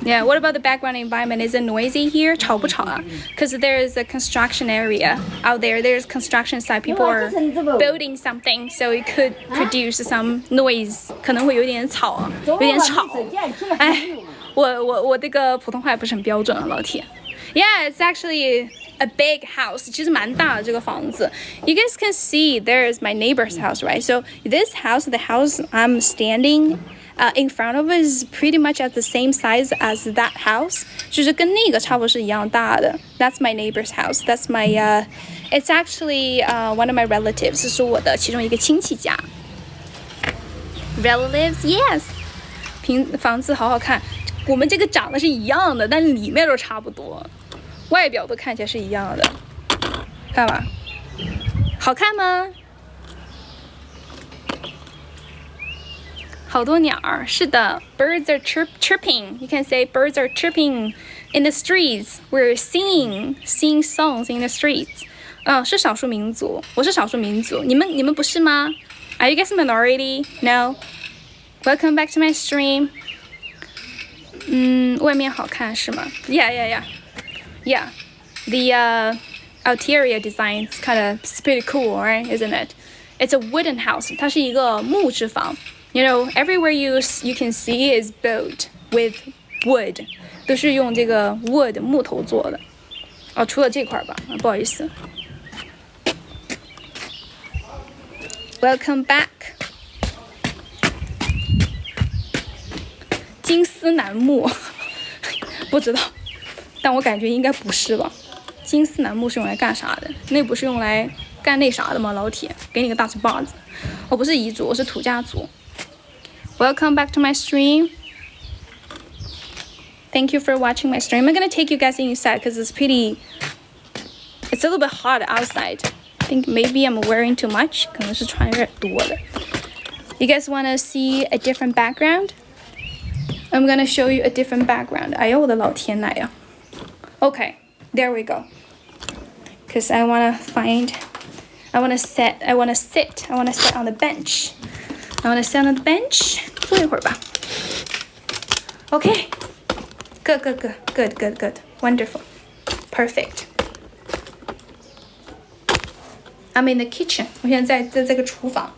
Yeah, what about the background environment? Is it noisy here? 吵不吵啊? Because there is a construction area out there. There's construction site. People are building something, so it could produce some noise. 可能会有点吵啊，有点吵。哎，我这个普通话也不是很标准啊，老铁。Yeah, it's actually a big house. 其实蛮大的这个房子。You guys can see there's my neighbor's house, right? So this house, the house I'm standing in front of is pretty much at the same size as that house. 就是跟那个差不多是一样大的。That's my neighbor's house. That's my it's actually one of my relatives. 是我的其中一个亲戚家。Relatives, yes. 房子好好看。我们这个长得是一样的，但里面都差不多。外表都看起来是一样的，看吧，好看吗？好多鸟儿，是的 ，birds are chirping. You can say birds are chirping in the streets. We're singing songs in the streets. 是少数民族，我是少数民族，你们不是吗 ？Are you guys a minority? No. Welcome back to my stream. 外面好看是吗 ？Yeah. The interior design is kind of pretty cool, right? Isn't it? It's a wooden house. 它是一个木质房。You know, everywhere you can see is built with wood. 都是用这个 wood 木头做的。除了这块吧，不好意思。Welcome back. 金丝楠木，不知道。但我感觉应该不是吧？金丝楠木是用来干啥的？那不是用来干那啥的吗？老铁，给你个大嘴巴子！我不是彝族，我是土家族。Welcome back to my stream. Thank you for watching my stream. I'm gonna take you guys inside because it's a little bit hot outside. I think maybe I'm wearing too much. 可能是穿有点多了。You guys wanna see a different background? I'm gonna show you a different background. 哎呦，我的老天奶呀！ Okay, there we go. Because I wanna sit on the bench. I wanna sit on the bench. 坐一会儿吧。Okay. Good. Wonderful. Perfect. I'm in the kitchen. 我现在在这个厨房。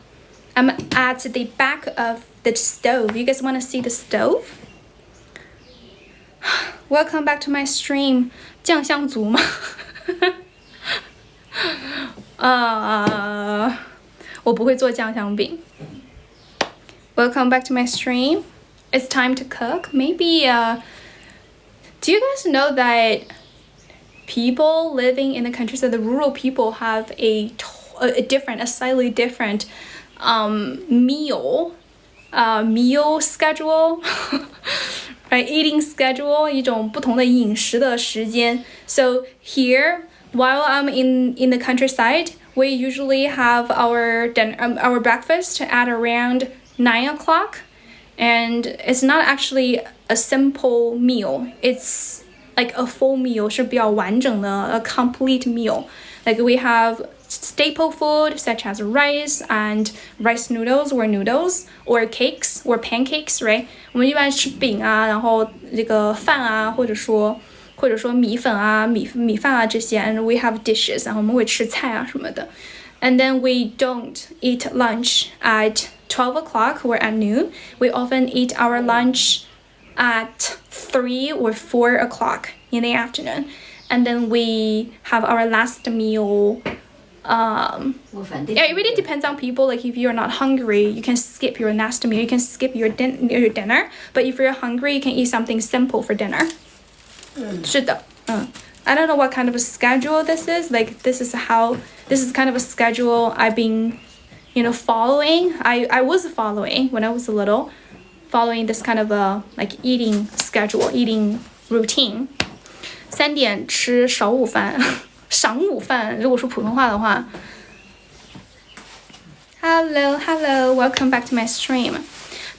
I'm at the back of the stove. You guys want to see the stove? Welcome back to my stream. 酱香族吗？我不会做酱香饼。Welcome back to my stream. It's time to cook. Maybe, do you guys know that people living in the countryside, the rural people have a slightly different meal schedule, right? Eating schedule, 一种不同的饮食的时间。So here, while I'm in the countryside, we usually have our breakfast at around 9 o'clock, and it's not actually a simple meal. It's like a full meal, 是比较完整的 a complete meal. Like we have staple food such as rice and rice noodles or cakes or pancakes, right? 我们一般吃饼啊，然后这个饭啊，或者说米粉啊、米饭啊这些 and we have dishes， 然后我们会吃菜啊什么的。And then we don't eat lunch at 12 o'clock or at noon. We often eat our lunch at 3 or 4 o'clock in the afternoon. And then we have our last meal. Yeah, it really depends on people. Like if you're not hungry, you can skip your last meal. You can skip your dinner. But if you're hungry, you can eat something simple for dinner. 是的，I don't know what kind of a schedule this is. Like this is kind of a schedule I've been, following. I was following when I was little, following this kind of a like eating schedule, eating routine. 3点吃晌午饭，晌午饭。如果说普通话的话 ，Hello, welcome back to my stream.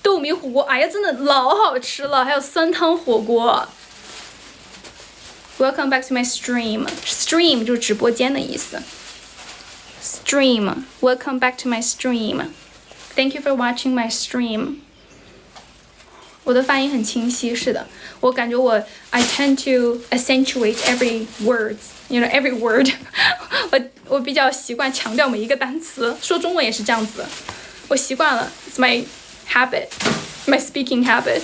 豆米火锅，哎呀，真的老好吃了，还有酸汤火锅。Welcome back to my stream. Stream 就是直播间的意思。Stream. Welcome back to my stream. Thank you for watching my stream. 我的发音很清晰，是的，我感觉I tend to accentuate every words, every word. 我比较习惯强调每一个单词，说中文也是这样子，我习惯了。It's my habit, my speaking habit.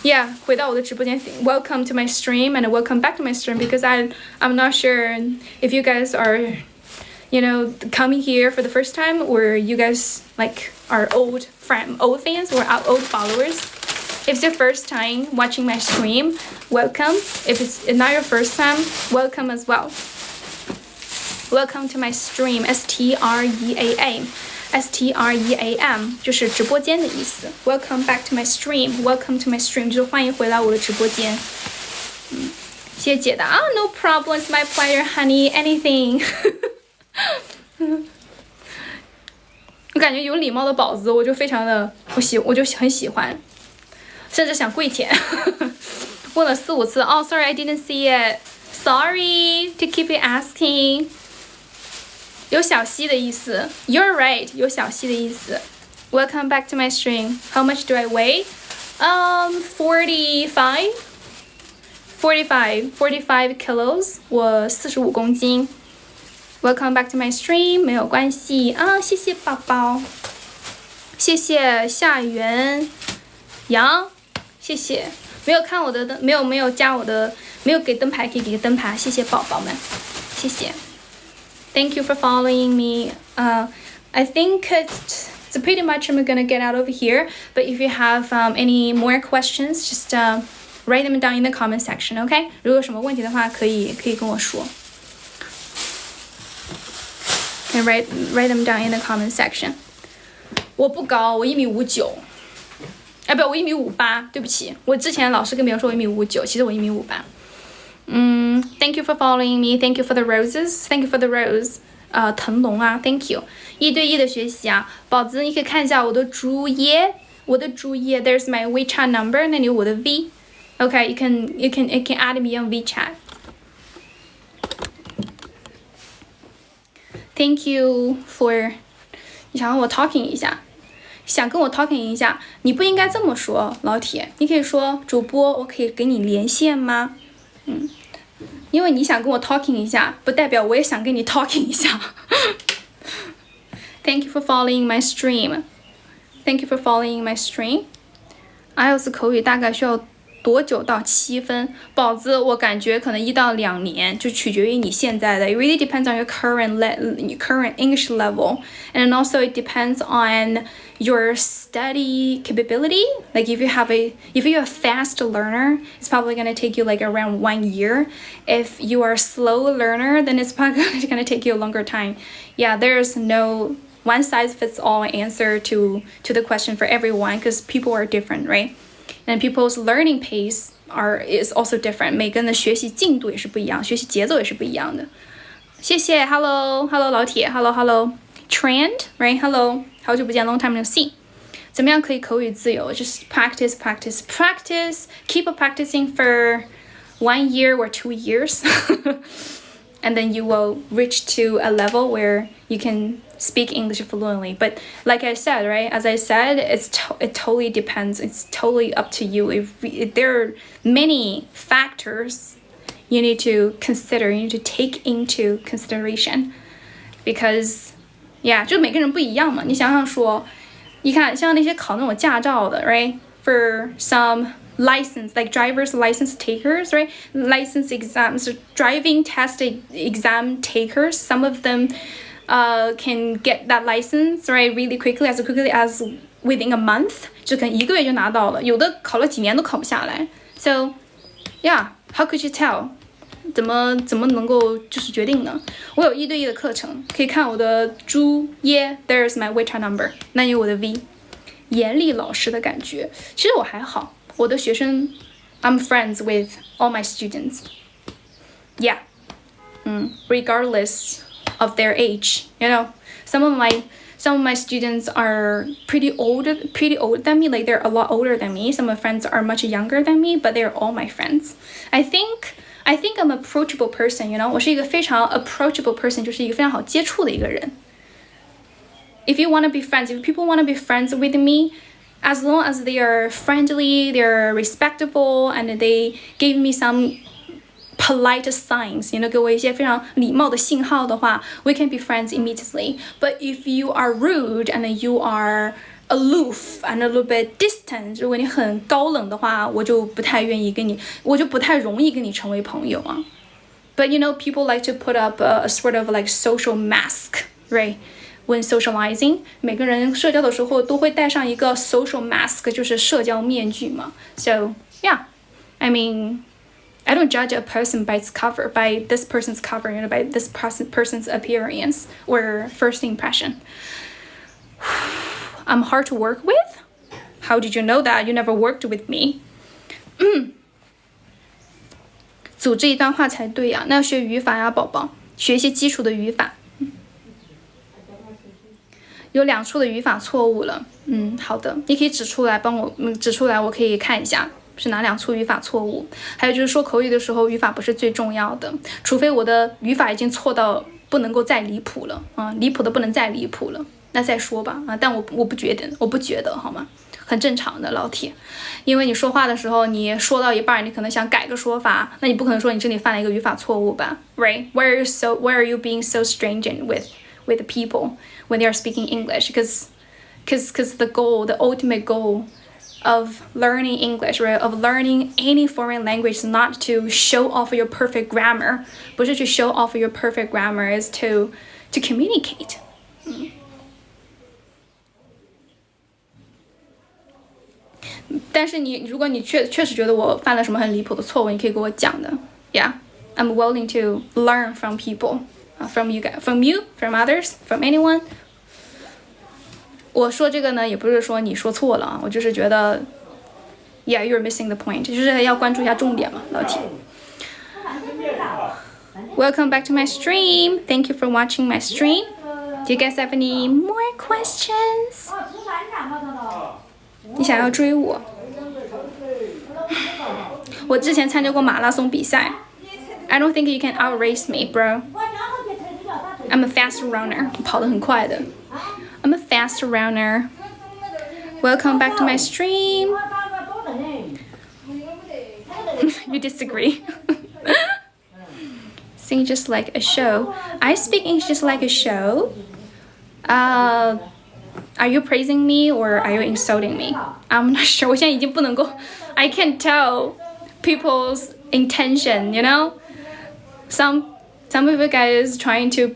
Yeah, 回到我的直播间 Welcome to my stream and welcome back to my stream because I'm not sure if you guys are, coming here for the first time or you guys like are old fans or old followers. If it's your first time watching my stream, welcome. If it's not your first time, welcome as well. Welcome to my stream, STREAM. STREAM 就是直播间的意思。Welcome back to my stream. Welcome to my stream 就是欢迎回来我的直播间。谢谢解答啊 ，No problem. It's my pleasure, honey. Anything. 我感觉有礼貌的宝子，我就非常的我就很喜欢，甚至想跪舔。问了4、5次，Oh, sorry, I didn't see it. Sorry to keep you asking. 有小溪的意思 ，You're right， 有小溪的意思。Welcome back to my stream. How much do I weigh? 45 kilos. 我45公斤。Welcome back to my stream. 没有关系啊，谢谢宝宝，谢谢夏元阳，谢谢。没有看我的没有加我的，没有给灯牌可以给个灯牌，谢谢宝宝们，谢谢。Thank you for following me. I think it's pretty much I'm gonna get out of here. But if you have any more questions, just write them down in the comment section, okay? 如果有什么问题的话，可以跟我说。Can write them down in the comment section. 我不高，我1.59米。哎，不，我1.58米。对不起，我之前老是跟别人说我1.59米，其实我1.58米。Thank you for following me. Thank you for the roses. Thank you for the rose. 腾龙啊 ，Thank you. 1对1的学习啊，宝子，你可以看一下我的主页，There's my WeChat number， 那里有我的 V. Okay, you can add me on WeChat. Thank you for. 你想跟我 talking 一下，你不应该这么说，老铁，你可以说主播，我可以给你连线吗？因为你想跟我 talking 一下，不代表我也想跟你 talking 一下。Thank you for following my stream. Thank you for following my stream. IELTS 口语大概需要多久到7分？宝子，我感觉可能1到2年，就取决于你现在的。It really depends on your current English level, and also it depends on your study capability. Like if you're a fast learner, it's probably gonna take you like around 1 year. If you are a slow learner, then it's probably gonna take you a longer time. Yeah, there's no one size fits all answer to the question for everyone because people are different, right? And people's learning pace is also different. 每个人的学习进度也是不一样，学习节奏也是不一样的。谢谢 ，Hello 老铁 ，Hello Trend right Hello 好久不见 ，Long time no see。怎么样可以口语自由？Just practice, keep practicing for 1 year or 2 years, and then you will reach to a level where you can speak English fluently. But like I said, right, as I said, it totally depends. It's totally up to you. If there are many factors you need to consider, you need to take into consideration, because yeah, 就每个人不一样嘛。你想想说，你看像那些考那种驾照的 ，right, for some license, like driver's license takers, right? License exams, driving test exam takers, some of them can get that license, right, really quickly as within a month, 就可能1个月就拿到了，有的考了几年都考不下来。So, yeah, how could you tell? 怎么能够就是决定呢？我有1对1的课程，可以看我的猪耶 ，There's my WeChat number， 那有我的 V。严厉老师的感觉，其实我还好，我的学生 ，I'm friends with all my students. Yeah, regardless of their age, you know, some of my students are pretty old than me, like they're a lot older than me. Some of my friends are much younger than me, but they're all my friends. I think I'm an approachable person, you know, 我是一个非常 approachable person， 就是一个非常好接触的一个人。If you want to be friends, if people want to be friends with me, as long as they are friendly, they're respectable, and they give me some polite signs, you know, 给我一些非常礼貌的信号的话 we can be friends immediately. But if you are rude and you are aloof and a little bit distant, 如果你很高冷的话，我就不太容易跟你成为朋友啊。But you know, people like to put up a sort of like social mask, right? When socializing, 每个人社交的时候都会戴上一个 social mask, 就是社交面具嘛。So, yeah, I mean, I don't judge a person by its cover, by this person's cover, you know, by this person's appearance or first impression. I'm hard to work with? How did you know that? You never worked with me. 组织一段话才对呀，那要学语法呀，宝宝，学一些基础的语法。有2处的语法错误了，好的，你可以指出来，帮我指出来，我可以看一下是哪2处语法错误。还有就是说口语的时候，语法不是最重要的，除非我的语法已经错到不能够再离谱了离谱的不能再离谱了，那再说吧但我不觉得好吗？很正常的老铁，因为你说话的时候，你说到一半，你可能想改个说法，那你不可能说你这里犯了一个语法错误吧 ，right? Why are you being so stringent with people when they are speaking English? Because the ultimate goal of learning English, right? Of learning any foreign language is not to show off your perfect grammar. 不是去 show off your perfect grammar, is to communicate. 但是如果你确实觉得我犯了什么很离谱的错误，你可以跟我讲的。Yeah, I'm willing to learn from people, from you guys, from you, from others, from anyone. 我说这个呢，也不是说你说错了我就是觉得 ，Yeah, you're missing the point. 就是要关注一下重点嘛，老铁。Welcome back to my stream. Thank you for watching my stream. Do you guys have any more questions? 你想要追我？我之前参加过马拉松比赛。I don't think you can outrace me, bro. I'm a fast runner. 我跑得很快的。I'm a fast runner. Welcome back to my stream. You disagree? Sing just like a show. I speak English just like a show. Are you praising me or are you insulting me? I'm not sure. 我现在已经不能够 I can tell people's intention, you know? Some of you guys trying to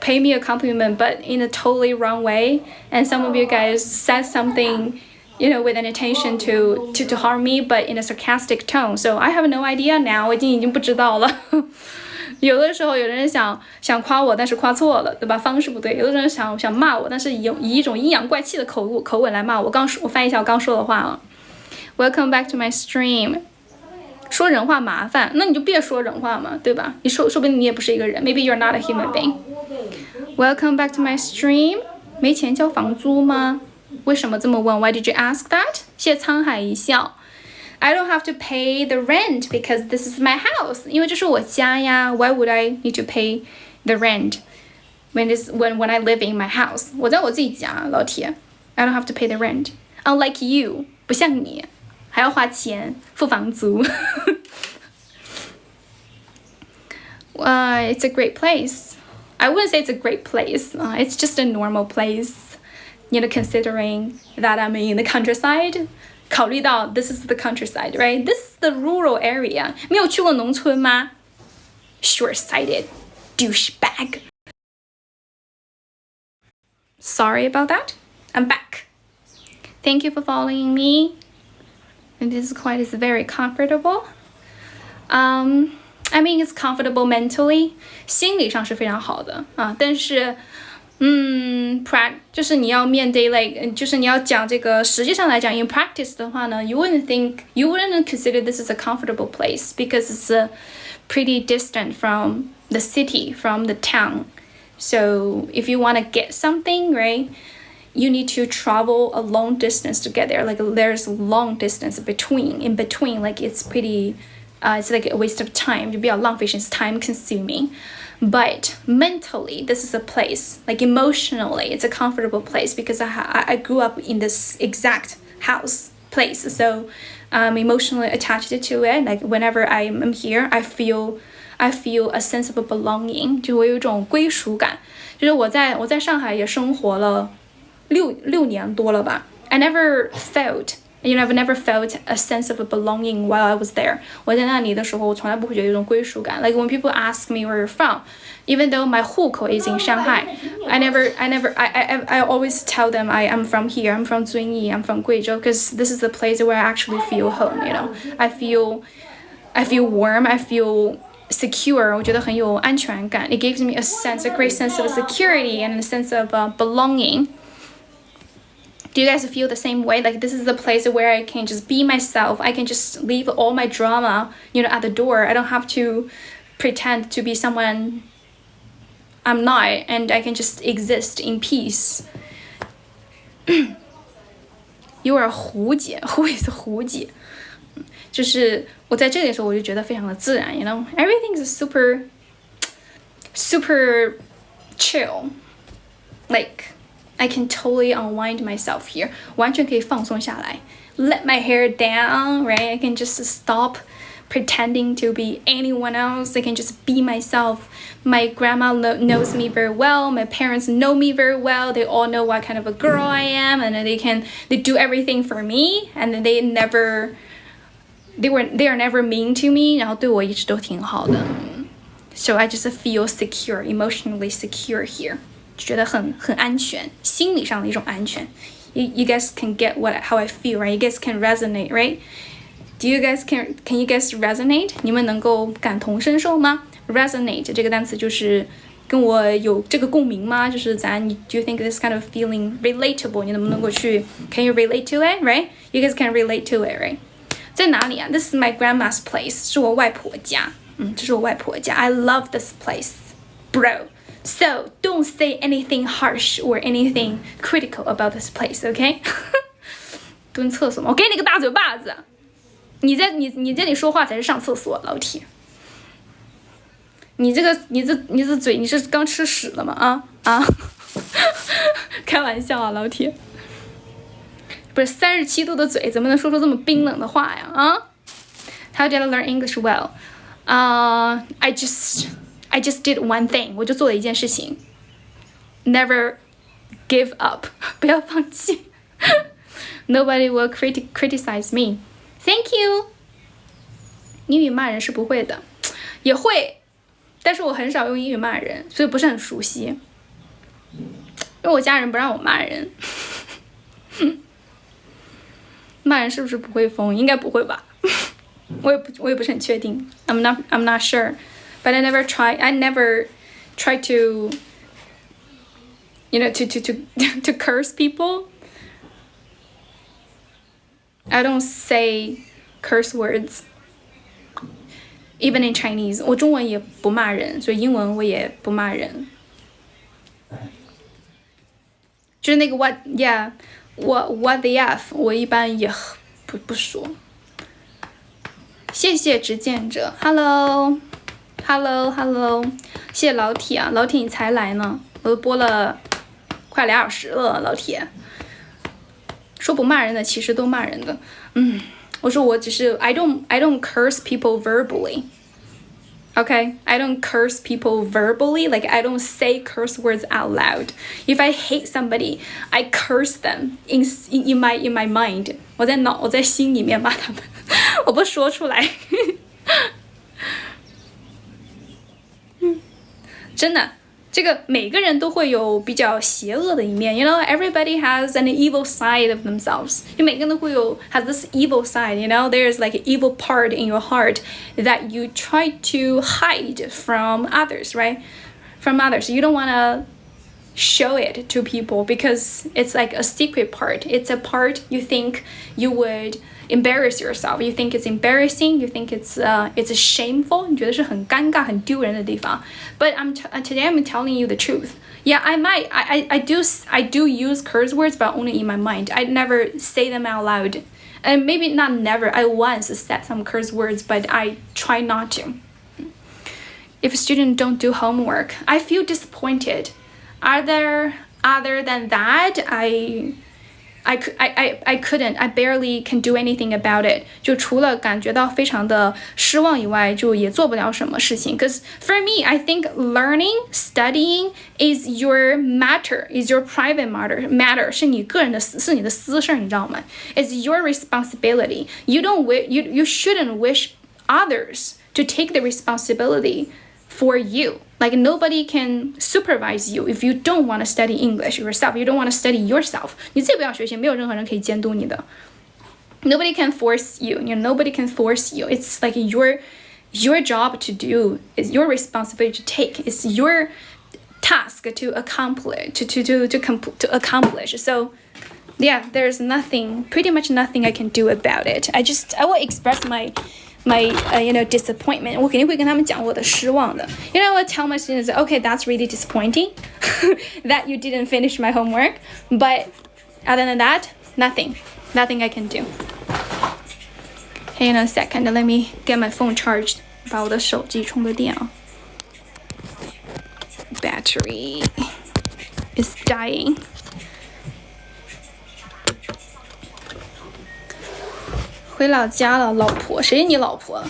pay me a compliment but in a totally wrong way, and some of you guys said something, you know, with an intention to harm me but in a sarcastic tone. So I have no idea now. 我已经不知道了。有的时候有人想夸我，但是夸错了，对吧？方式不对。有的人想骂我，但是以一种阴阳怪气的口吻来骂我。我翻译一下我刚说的话啊。Welcome back to my stream。说人话麻烦，那你就别说人话嘛，对吧？说不定你也不是一个人。Maybe you're not a human being. Welcome back to my stream。没钱交房租吗？为什么这么问 ？Why did you ask that？ 谢沧海一笑。I don't have to pay the rent because this is my house. 因为这是我家呀。Why would I need to pay the rent when I live in my house? 我在我自己家，老铁。I don't have to pay the rent. Unlike you， 不像你，还要花钱付房租。It's a great place. I wouldn't say it's a great place. It's just a normal place. You know, considering that I'm in the countryside. 考虑到 this is the countryside, right? This is the rural area. 没有去过农村吗？ Short-sighted douchebag. Sorry about that. I'm back. Thank you for following me. And this quiet is very comfortable. I mean, it's comfortable mentally. 心理上是非常好的啊，但是就是你要面对 like 就是你要讲这个实际上来讲 in practice 的话呢 you wouldn't consider this is a comfortable place because it's pretty distant from the city, from the town. So if you want to get something, right, you need to travel a long distance to get there. Like there's a long distance in between, like it's pretty it's like a waste of time. 就比较浪费时间 it's time consuming. But mentally, this is a place, like emotionally, it's a comfortable place because I grew up in this exact place. So I'm emotionally attached to it. Like whenever I am here, I feel a sense of belonging. 就我有一种归属感。就是我在上海也生活了六年多了吧。I never felt a sense of a belonging while I was there. 我在那里的时候，我从来不会觉得有一种归属感。Like when people ask me where you're from, even though my 户口 is in Shanghai, I always tell them I'm from here. I'm from Zunyi. I'm from Guizhou, because this is the place where I actually feel home. You know, I feel warm. I feel secure. 我觉得很有安全感。It gives me a great sense of security and a sense of belonging. Do you guys feel the same way? Like this is the place where I can just be myself. I can just leave all my drama, you know, at the door. I don't have to pretend to be someone I'm not, and I can just exist in peace. You are 胡姐 Who is 胡姐？就是我在这里的时候，我就觉得非常的自然 you know? Everything is super chill. Like I can totally unwind myself here. 完全可以放松下来。Let my hair down, right? I can just stop pretending to be anyone else. I can just be myself. My grandma knows me very well. My parents know me very well. They all know what kind of a girl I am, and they do everything for me. And they are never mean to me. 然后对我一直都挺好的。So I just feel secure, emotionally secure here. 觉得很安全，心理上的一种安全。You guys can get how I feel, right? You guys can resonate, right? Can you guys resonate? 你们能够感同身受吗 ？Resonate 这个单词就是跟我有这个共鸣吗？就是do you think this kind of feeling relatable? 你能不能够去 Can you relate to it, right? You guys can relate to it, right? 在哪里啊 ？This is my grandma's place. 是我外婆家。这是我外婆家。I love this place, bro. So don't say anything harsh or anything critical about this place, okay? 蹲厕所吗？我给你个大嘴巴子！你这里说话才是上厕所，老铁。你这嘴，你是刚吃屎了吗？啊！开玩笑啊，老铁。不是37度的嘴，怎么能说出这么冰冷的话呀？啊 ？How did I learn English well? I just did one thing. 我就做了一件事情。Never give up， 不要放弃。Nobody will criticize me. Thank you. 英语骂人是不会的，也会，但是我很少用英语骂人，所以不是很熟悉。因为我家人不让我骂人。骂人是不是不会疯？应该不会吧。我也不是很确定。I'm not sure, but I never try to, you know, to curse people. I don't say curse words, even in Chinese. 我中文也不骂人，所以英文我也不骂人。就是那个 what the f 我一般也不说。谢谢执剑者 ，Hello， 谢谢老铁啊，老铁你才来呢，我都播了快2小时了，老铁。说不骂人的其实都骂人的，我说我只是 I don't curse people verbally. Okay, I don't curse people verbally, like I don't say curse words out loud. If I hate somebody, I curse them in my mind. 我在心里面骂他们，我不说出来。真的，这个每个人都会有比较邪恶的一面。You know, everybody has an evil side of themselves. 就每个人都会有 has this evil side. You know, there's like an evil part in your heart that you try to hide from others, right? From others, you don't want to show it to people because it's like a secret part. It's a part you think you would embarrass yourself. You think it's embarrassing. You think it's shameful. 你觉得是很尴尬、很丢人的地方。But today I'm telling you the truth. Yeah, I do use curse words, but only in my mind. I never say them out loud. And maybe not never. I once said some curse words, but I try not to. If students don't do homework, I feel disappointed. Other than that, I couldn't. I barely can do anything about it. 就除了感觉到非常的失望以外，就也做不了什么事情。Because for me, I think learning, studying is your matter, is your private matter. 是你个人的是你的私事，你知道吗？ It's your responsibility. You shouldn't wish others to take the responsibility for you. Like nobody can supervise you if you don't want to study English yourself. You don't want to study yourself. 你自己不要学习，没有任何人可以监督你的。Nobody can force you. You know, nobody can force you. It's like your job to do. It's your responsibility to take. It's your task to accomplish. To accomplish. So, yeah, there's pretty much nothing I can do about it. I will express my disappointment. 我肯定会跟他们讲我的失望的。You know, I tell my students, okay, that's really disappointing that you didn't finish my homework. But other than that, nothing I can do. Hang on a second, let me get my phone charged. 把我的手机充个电啊。Battery is dying. 回老家了，老婆，谁是你老婆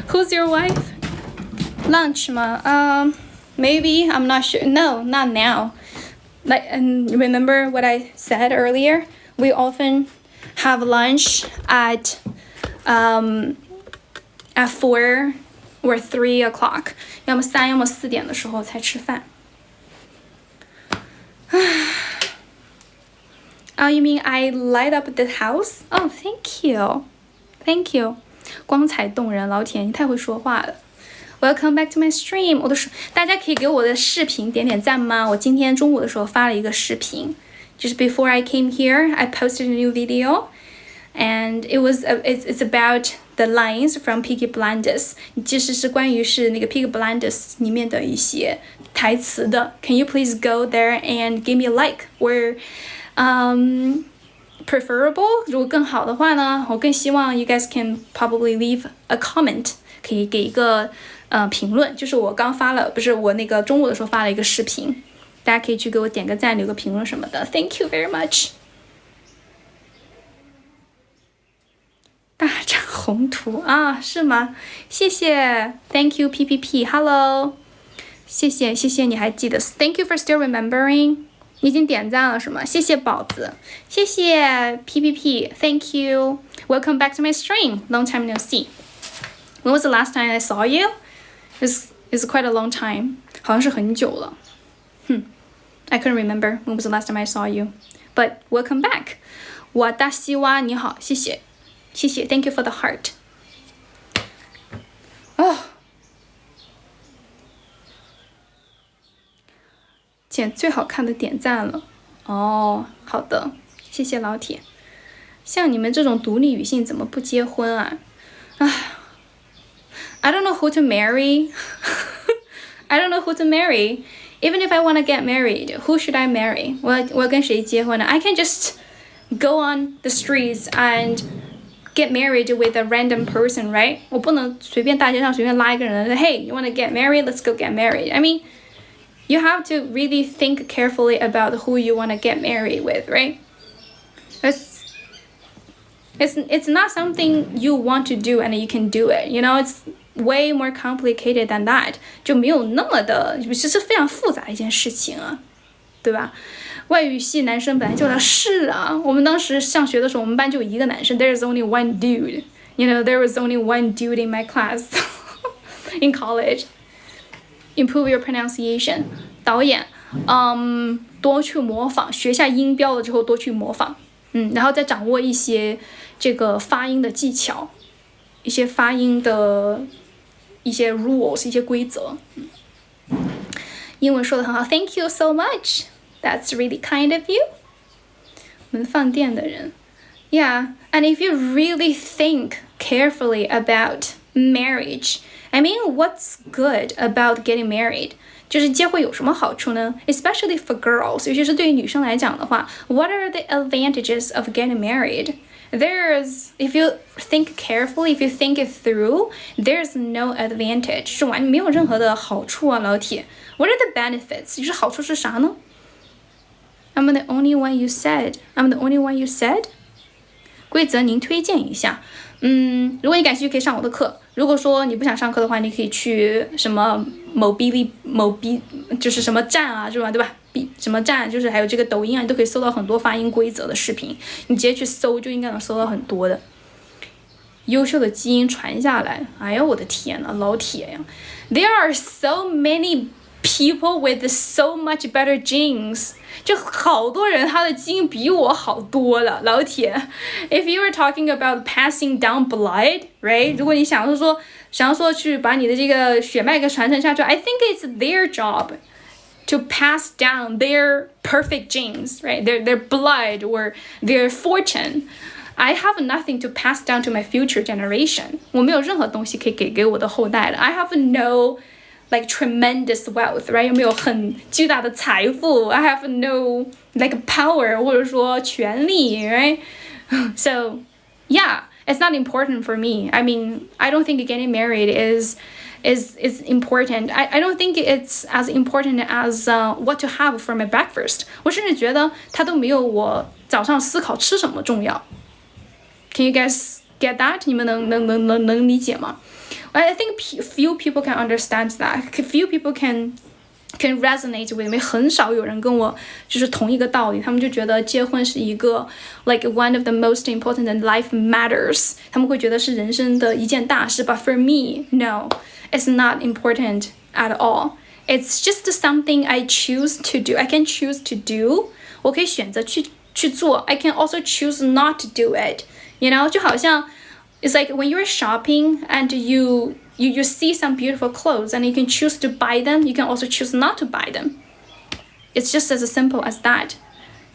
？Who's your wife? Lunch 吗？ Maybe, I'm not sure. No, not now. Like, and remember what I said earlier? We often have lunch at 4 or 3 o'clock. 要么3，要么4点的时候才吃饭。Oh, you mean I light up the house? Oh, thank you. Thank you. 光彩动人，老铁，你太会说话了。Welcome back to my stream. 大家可以给我的视频点点赞吗？我今天中午的时候发了一个视频。Just before I came here, I posted a new video. And it's about the lines from Peaky Blinders. 其实是关于那个 Peaky Blinders 里面的一些台词的。Can you please go there and give me a like? Or preferable 如果更好的话呢，我更希望 you guys can probably leave a comment， 可以给一个评论，就是我刚发了，不是我那个中午的时候发了一个视频，大家可以去给我点个赞，留个评论什么的。Thank you very much。大展宏图啊，是吗？谢谢 ，Thank you PPP，Hello，谢谢你还记得 Thank you for still remembering. 你已经点赞了是吗？谢谢宝子，谢谢 PPP. Thank you. Welcome back to my stream. Long time no see. When was the last time I saw you? It's quite a long time. 好像是很久了。I couldn't remember when was the last time I saw you. But welcome back. 我大西瓜你好，谢谢。Thank you for the heart. 捡最好看的点赞了。好的，谢谢老铁。像你们这种独立女性怎么不结婚啊？I don't know who to marry. I don't know who to marry. Even if I want to get married, who should I marry? 我要跟谁结婚呢？ I can just go on the streets and get married with a random person, right? 我不能随便大街上随便拉一个人说 Hey, you want to get married? Let's go get married. I mean, you have to really think carefully about who you want to get married with, right? It's not something you want to do and you can do it. You know, it's way more complicated than that. 就没有那么的，是非常复杂的一件事情啊，对吧？外语系男生本来就是啊，我们当时上学的时候，我们班就一个男生 ，There's only one dude. You know, there was only one dude in my class in college. Improve your pronunciation. 导演，多去模仿，学下音标了之后多去模仿，然后再掌握一些这个发音的技巧，一些发音的一些 rules， 一些规则。英文说得很好 ，Thank you so much. That's really kind of you. 我们放电的人 ，Yeah. And if you really think carefully about marriage, I mean, what's good about getting married? 就是结婚有什么好处呢 ？Especially for girls， 尤其是对于女生来讲的话 ，What are the advantages of getting married? If you think carefully, if you think it through, there's no advantage， 是完没有任何的好处啊，老铁。What are the benefits？ 就是好处是啥呢 ？I'm the only one you said. I'm the only one you said. 规则您推荐一下。如果你感兴趣可以上我的课。如果说你不想上课的话，你可以去什么某B就是什么站啊，是吧？对吧？什么站就是还有这个抖音啊，你都可以搜到很多发音规则的视频，你直接去搜就应该能搜到很多的。优秀的基因传下来，哎呀，我的天呐，老铁呀 ！There are so many people with so much better genes， 就好多人他的基因比我好多了，老铁。If you were talking about passing down blood, right？ 如果你想要说去把你的这个血脉给传承下去 ，I think it's their job to pass down their perfect genes, right? Their blood or their fortune. I have nothing to pass down to my future generation. 我没有任何东西可以给我的后代了。I have no like tremendous wealth, right? 有没有很巨大的财富 I have no like power 或者说权利 right? So, yeah, it's not important for me. I mean, I don't think getting married is important. I don't think it's as important as what to have for my breakfast. 我甚至觉得它都没有我早上思考吃什么重要。Can you guys get that? 你们能理解吗？ I think few people can understand that. Few people can resonate with me. 很少有人跟我就是同一个道理，他们就觉得结婚是一个 like one of the most important and life matters. 他们会觉得是人生的一件大事。But for me, no, it's not important at all. It's just something I choose to do. I can choose to do. 我可以选择去做。I can also choose not to do it. You know, 就好像 it's like when you're shopping and you see some beautiful clothes and you can choose to buy them, you can also choose not to buy them. It's just as simple as that.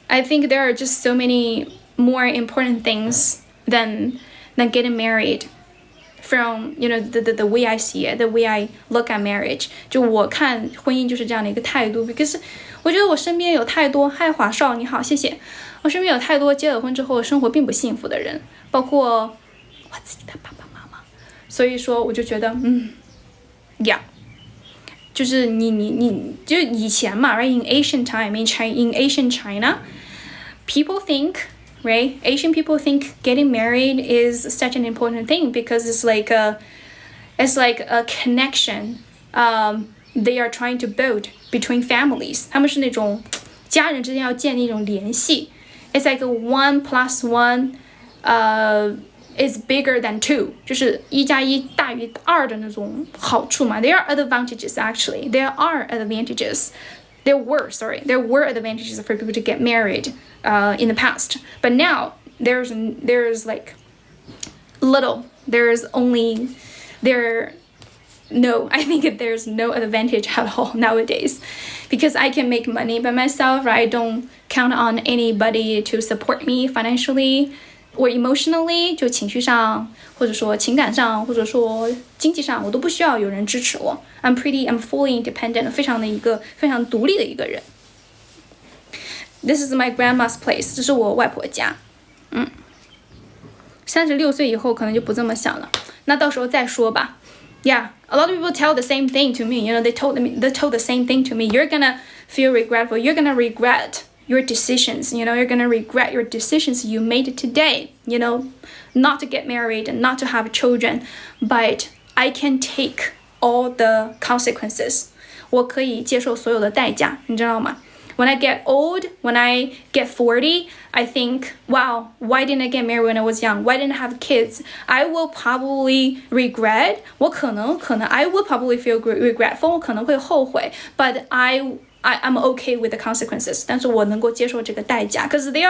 I think there are just so many more important things than getting married. From, you know, the way I see it, the way I look at marriage. 就我看婚姻就是这样的一个态度 because 我觉得我身边有太多嗨华少你好谢谢我身边有太多结了婚之后生活并不幸福的人包括我自己的爸爸妈妈所以说我就觉得yeah 就是你就以前嘛 right in Asian time in Asian China people think right Asian people think getting married is such an important thing because it's like a connection they are trying to build between families. 他们是那种家人之间要建立一种联系。It's like 1 + 1 is bigger than 2， 就是1加1大于2的那种好处嘛。There are advantages actually. There are advantages. There were advantages for people to get married in the past. But now there's like little. I think there's no advantage at all nowadays because I can make money by myself, right? I don't count on anybody to support me financially or emotionally. 就情绪上或者说情感上或者说经济上我都不需要有人支持我。I'm fully independent， 非常独立的一个人。This is my grandma's place， 这是我外婆家。36岁以后可能就不这么想了，那到时候再说吧。Yeah, a lot of people tell the same thing to me. They told the same thing to me. You're gonna feel regretful. You're gonna regret your decisions. You're gonna regret your decisions you made today. Not to get married and not to have children. But I can take all the consequences. 我可以接受所有的代价，你知道吗？When I get old, when I get 40, I think, wow, why didn't I get married when I was young? Why didn't I have kids? I will probably regret. I will probably feel regretful. 我可能会后悔 but I'm okay with the consequences. 但是我能够接受这个代价 because there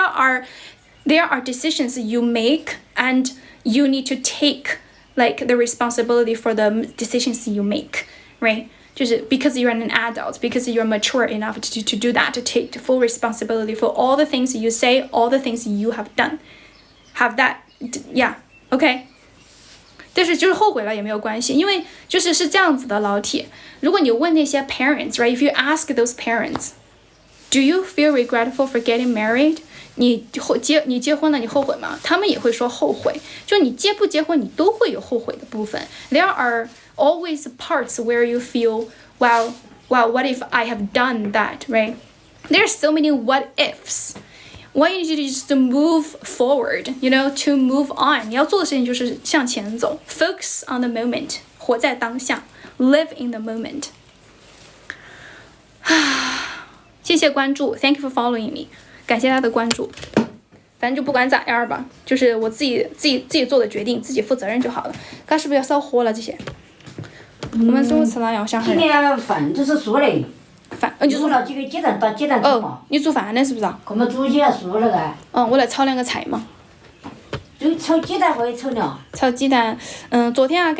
are decisions you make and you need to take like the responsibility for the decisions you make, right? 就是 because you're an adult, because you're mature enough to do that, to take full responsibility for all the things you say, all the things you have done. Have that, yeah, okay. 但是就是后悔了也没有关系，因为是这样子的，老铁。如果你问那些 parents, right? If you ask those parents, do you feel regretful for getting married? 你结婚了，你后悔吗？他们也会说后悔。就你结不结婚，你都会有后悔的部分。There are always parts where you feel, wow, what if I have done that, right? There's so many what ifs. What you need to do is to move forward, to move on. 你要做的事情就是向前走 ，focus on the moment， 活在当下 ，live in the moment. 谢谢关注 ，Thank you for following me. 感谢大家的关注。反正就不管咋样吧，就是我自己做的决定，自己负责任就好了。刚是不是要烧火了这些？我们中午吃了呀，我想今天饭就是素的。饭，就煮了几个鸡蛋，打鸡蛋炒嘛。你煮饭的是不是？我们煮起来素了个。我来炒2个菜嘛。就炒鸡蛋我也炒了。炒鸡蛋，昨天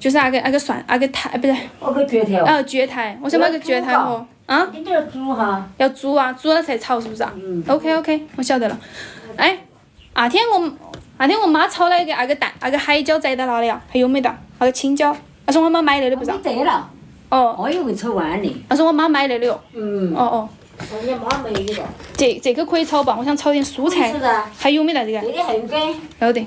就是那个蒜，那个苔不是。那个蕨苔。蕨苔，我想买个蕨苔哦。你就要煮哈。要煮啊，煮了才炒是不是？OK， 我晓得了。哎，那天我妈炒了一个那个蛋，那个海椒在到哪里啊？还有没得？那个青椒，那是我妈买来的不是？没得了。我以为炒完的。那是我妈买来的哟。你妈没有的。这个可以炒吧？我想炒点蔬菜。还有没得这个？这里还有的。有的。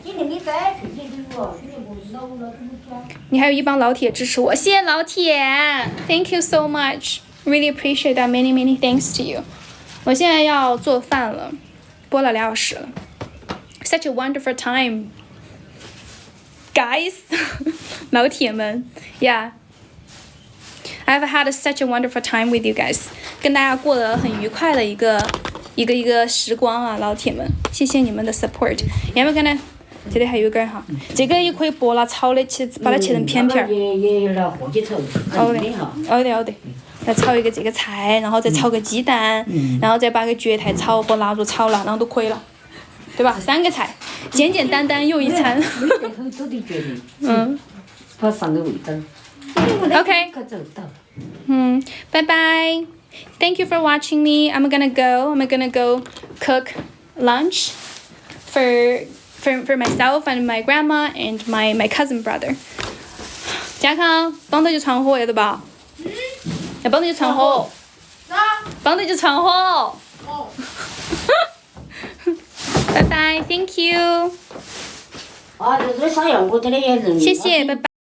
你还有一帮老铁支持我，谢谢老铁 ，Thank you so much. Really appreciate that. Many thanks to you. 我现在要做饭了，播了2小时了。Such a wonderful time, guys. 老铁们 ，Yeah. I've had such a wonderful time with you guys. 跟大家过得很愉快的一个时光啊，老铁们，谢谢你们的 support. 要不要跟他？这里还有一根哈，这个也可以剥了炒的，把它切成片片。也拿火鸡炒，好的。来炒一个这个菜，然后再炒个鸡蛋，然后再把个蕨苔炒和腊肉炒了，然后都可以了，对吧？3个菜，简单单又一餐。它上个味道。OK。拜拜。Thank you for watching me. I'm gonna go cook lunch for myself and my grandma and my cousin brother. 健康，帮到就闯祸，晓得吧？要帮到就闯祸。帮到就闯祸。拜拜 ，Thank you。这啥样？我这里也认。谢谢，拜拜。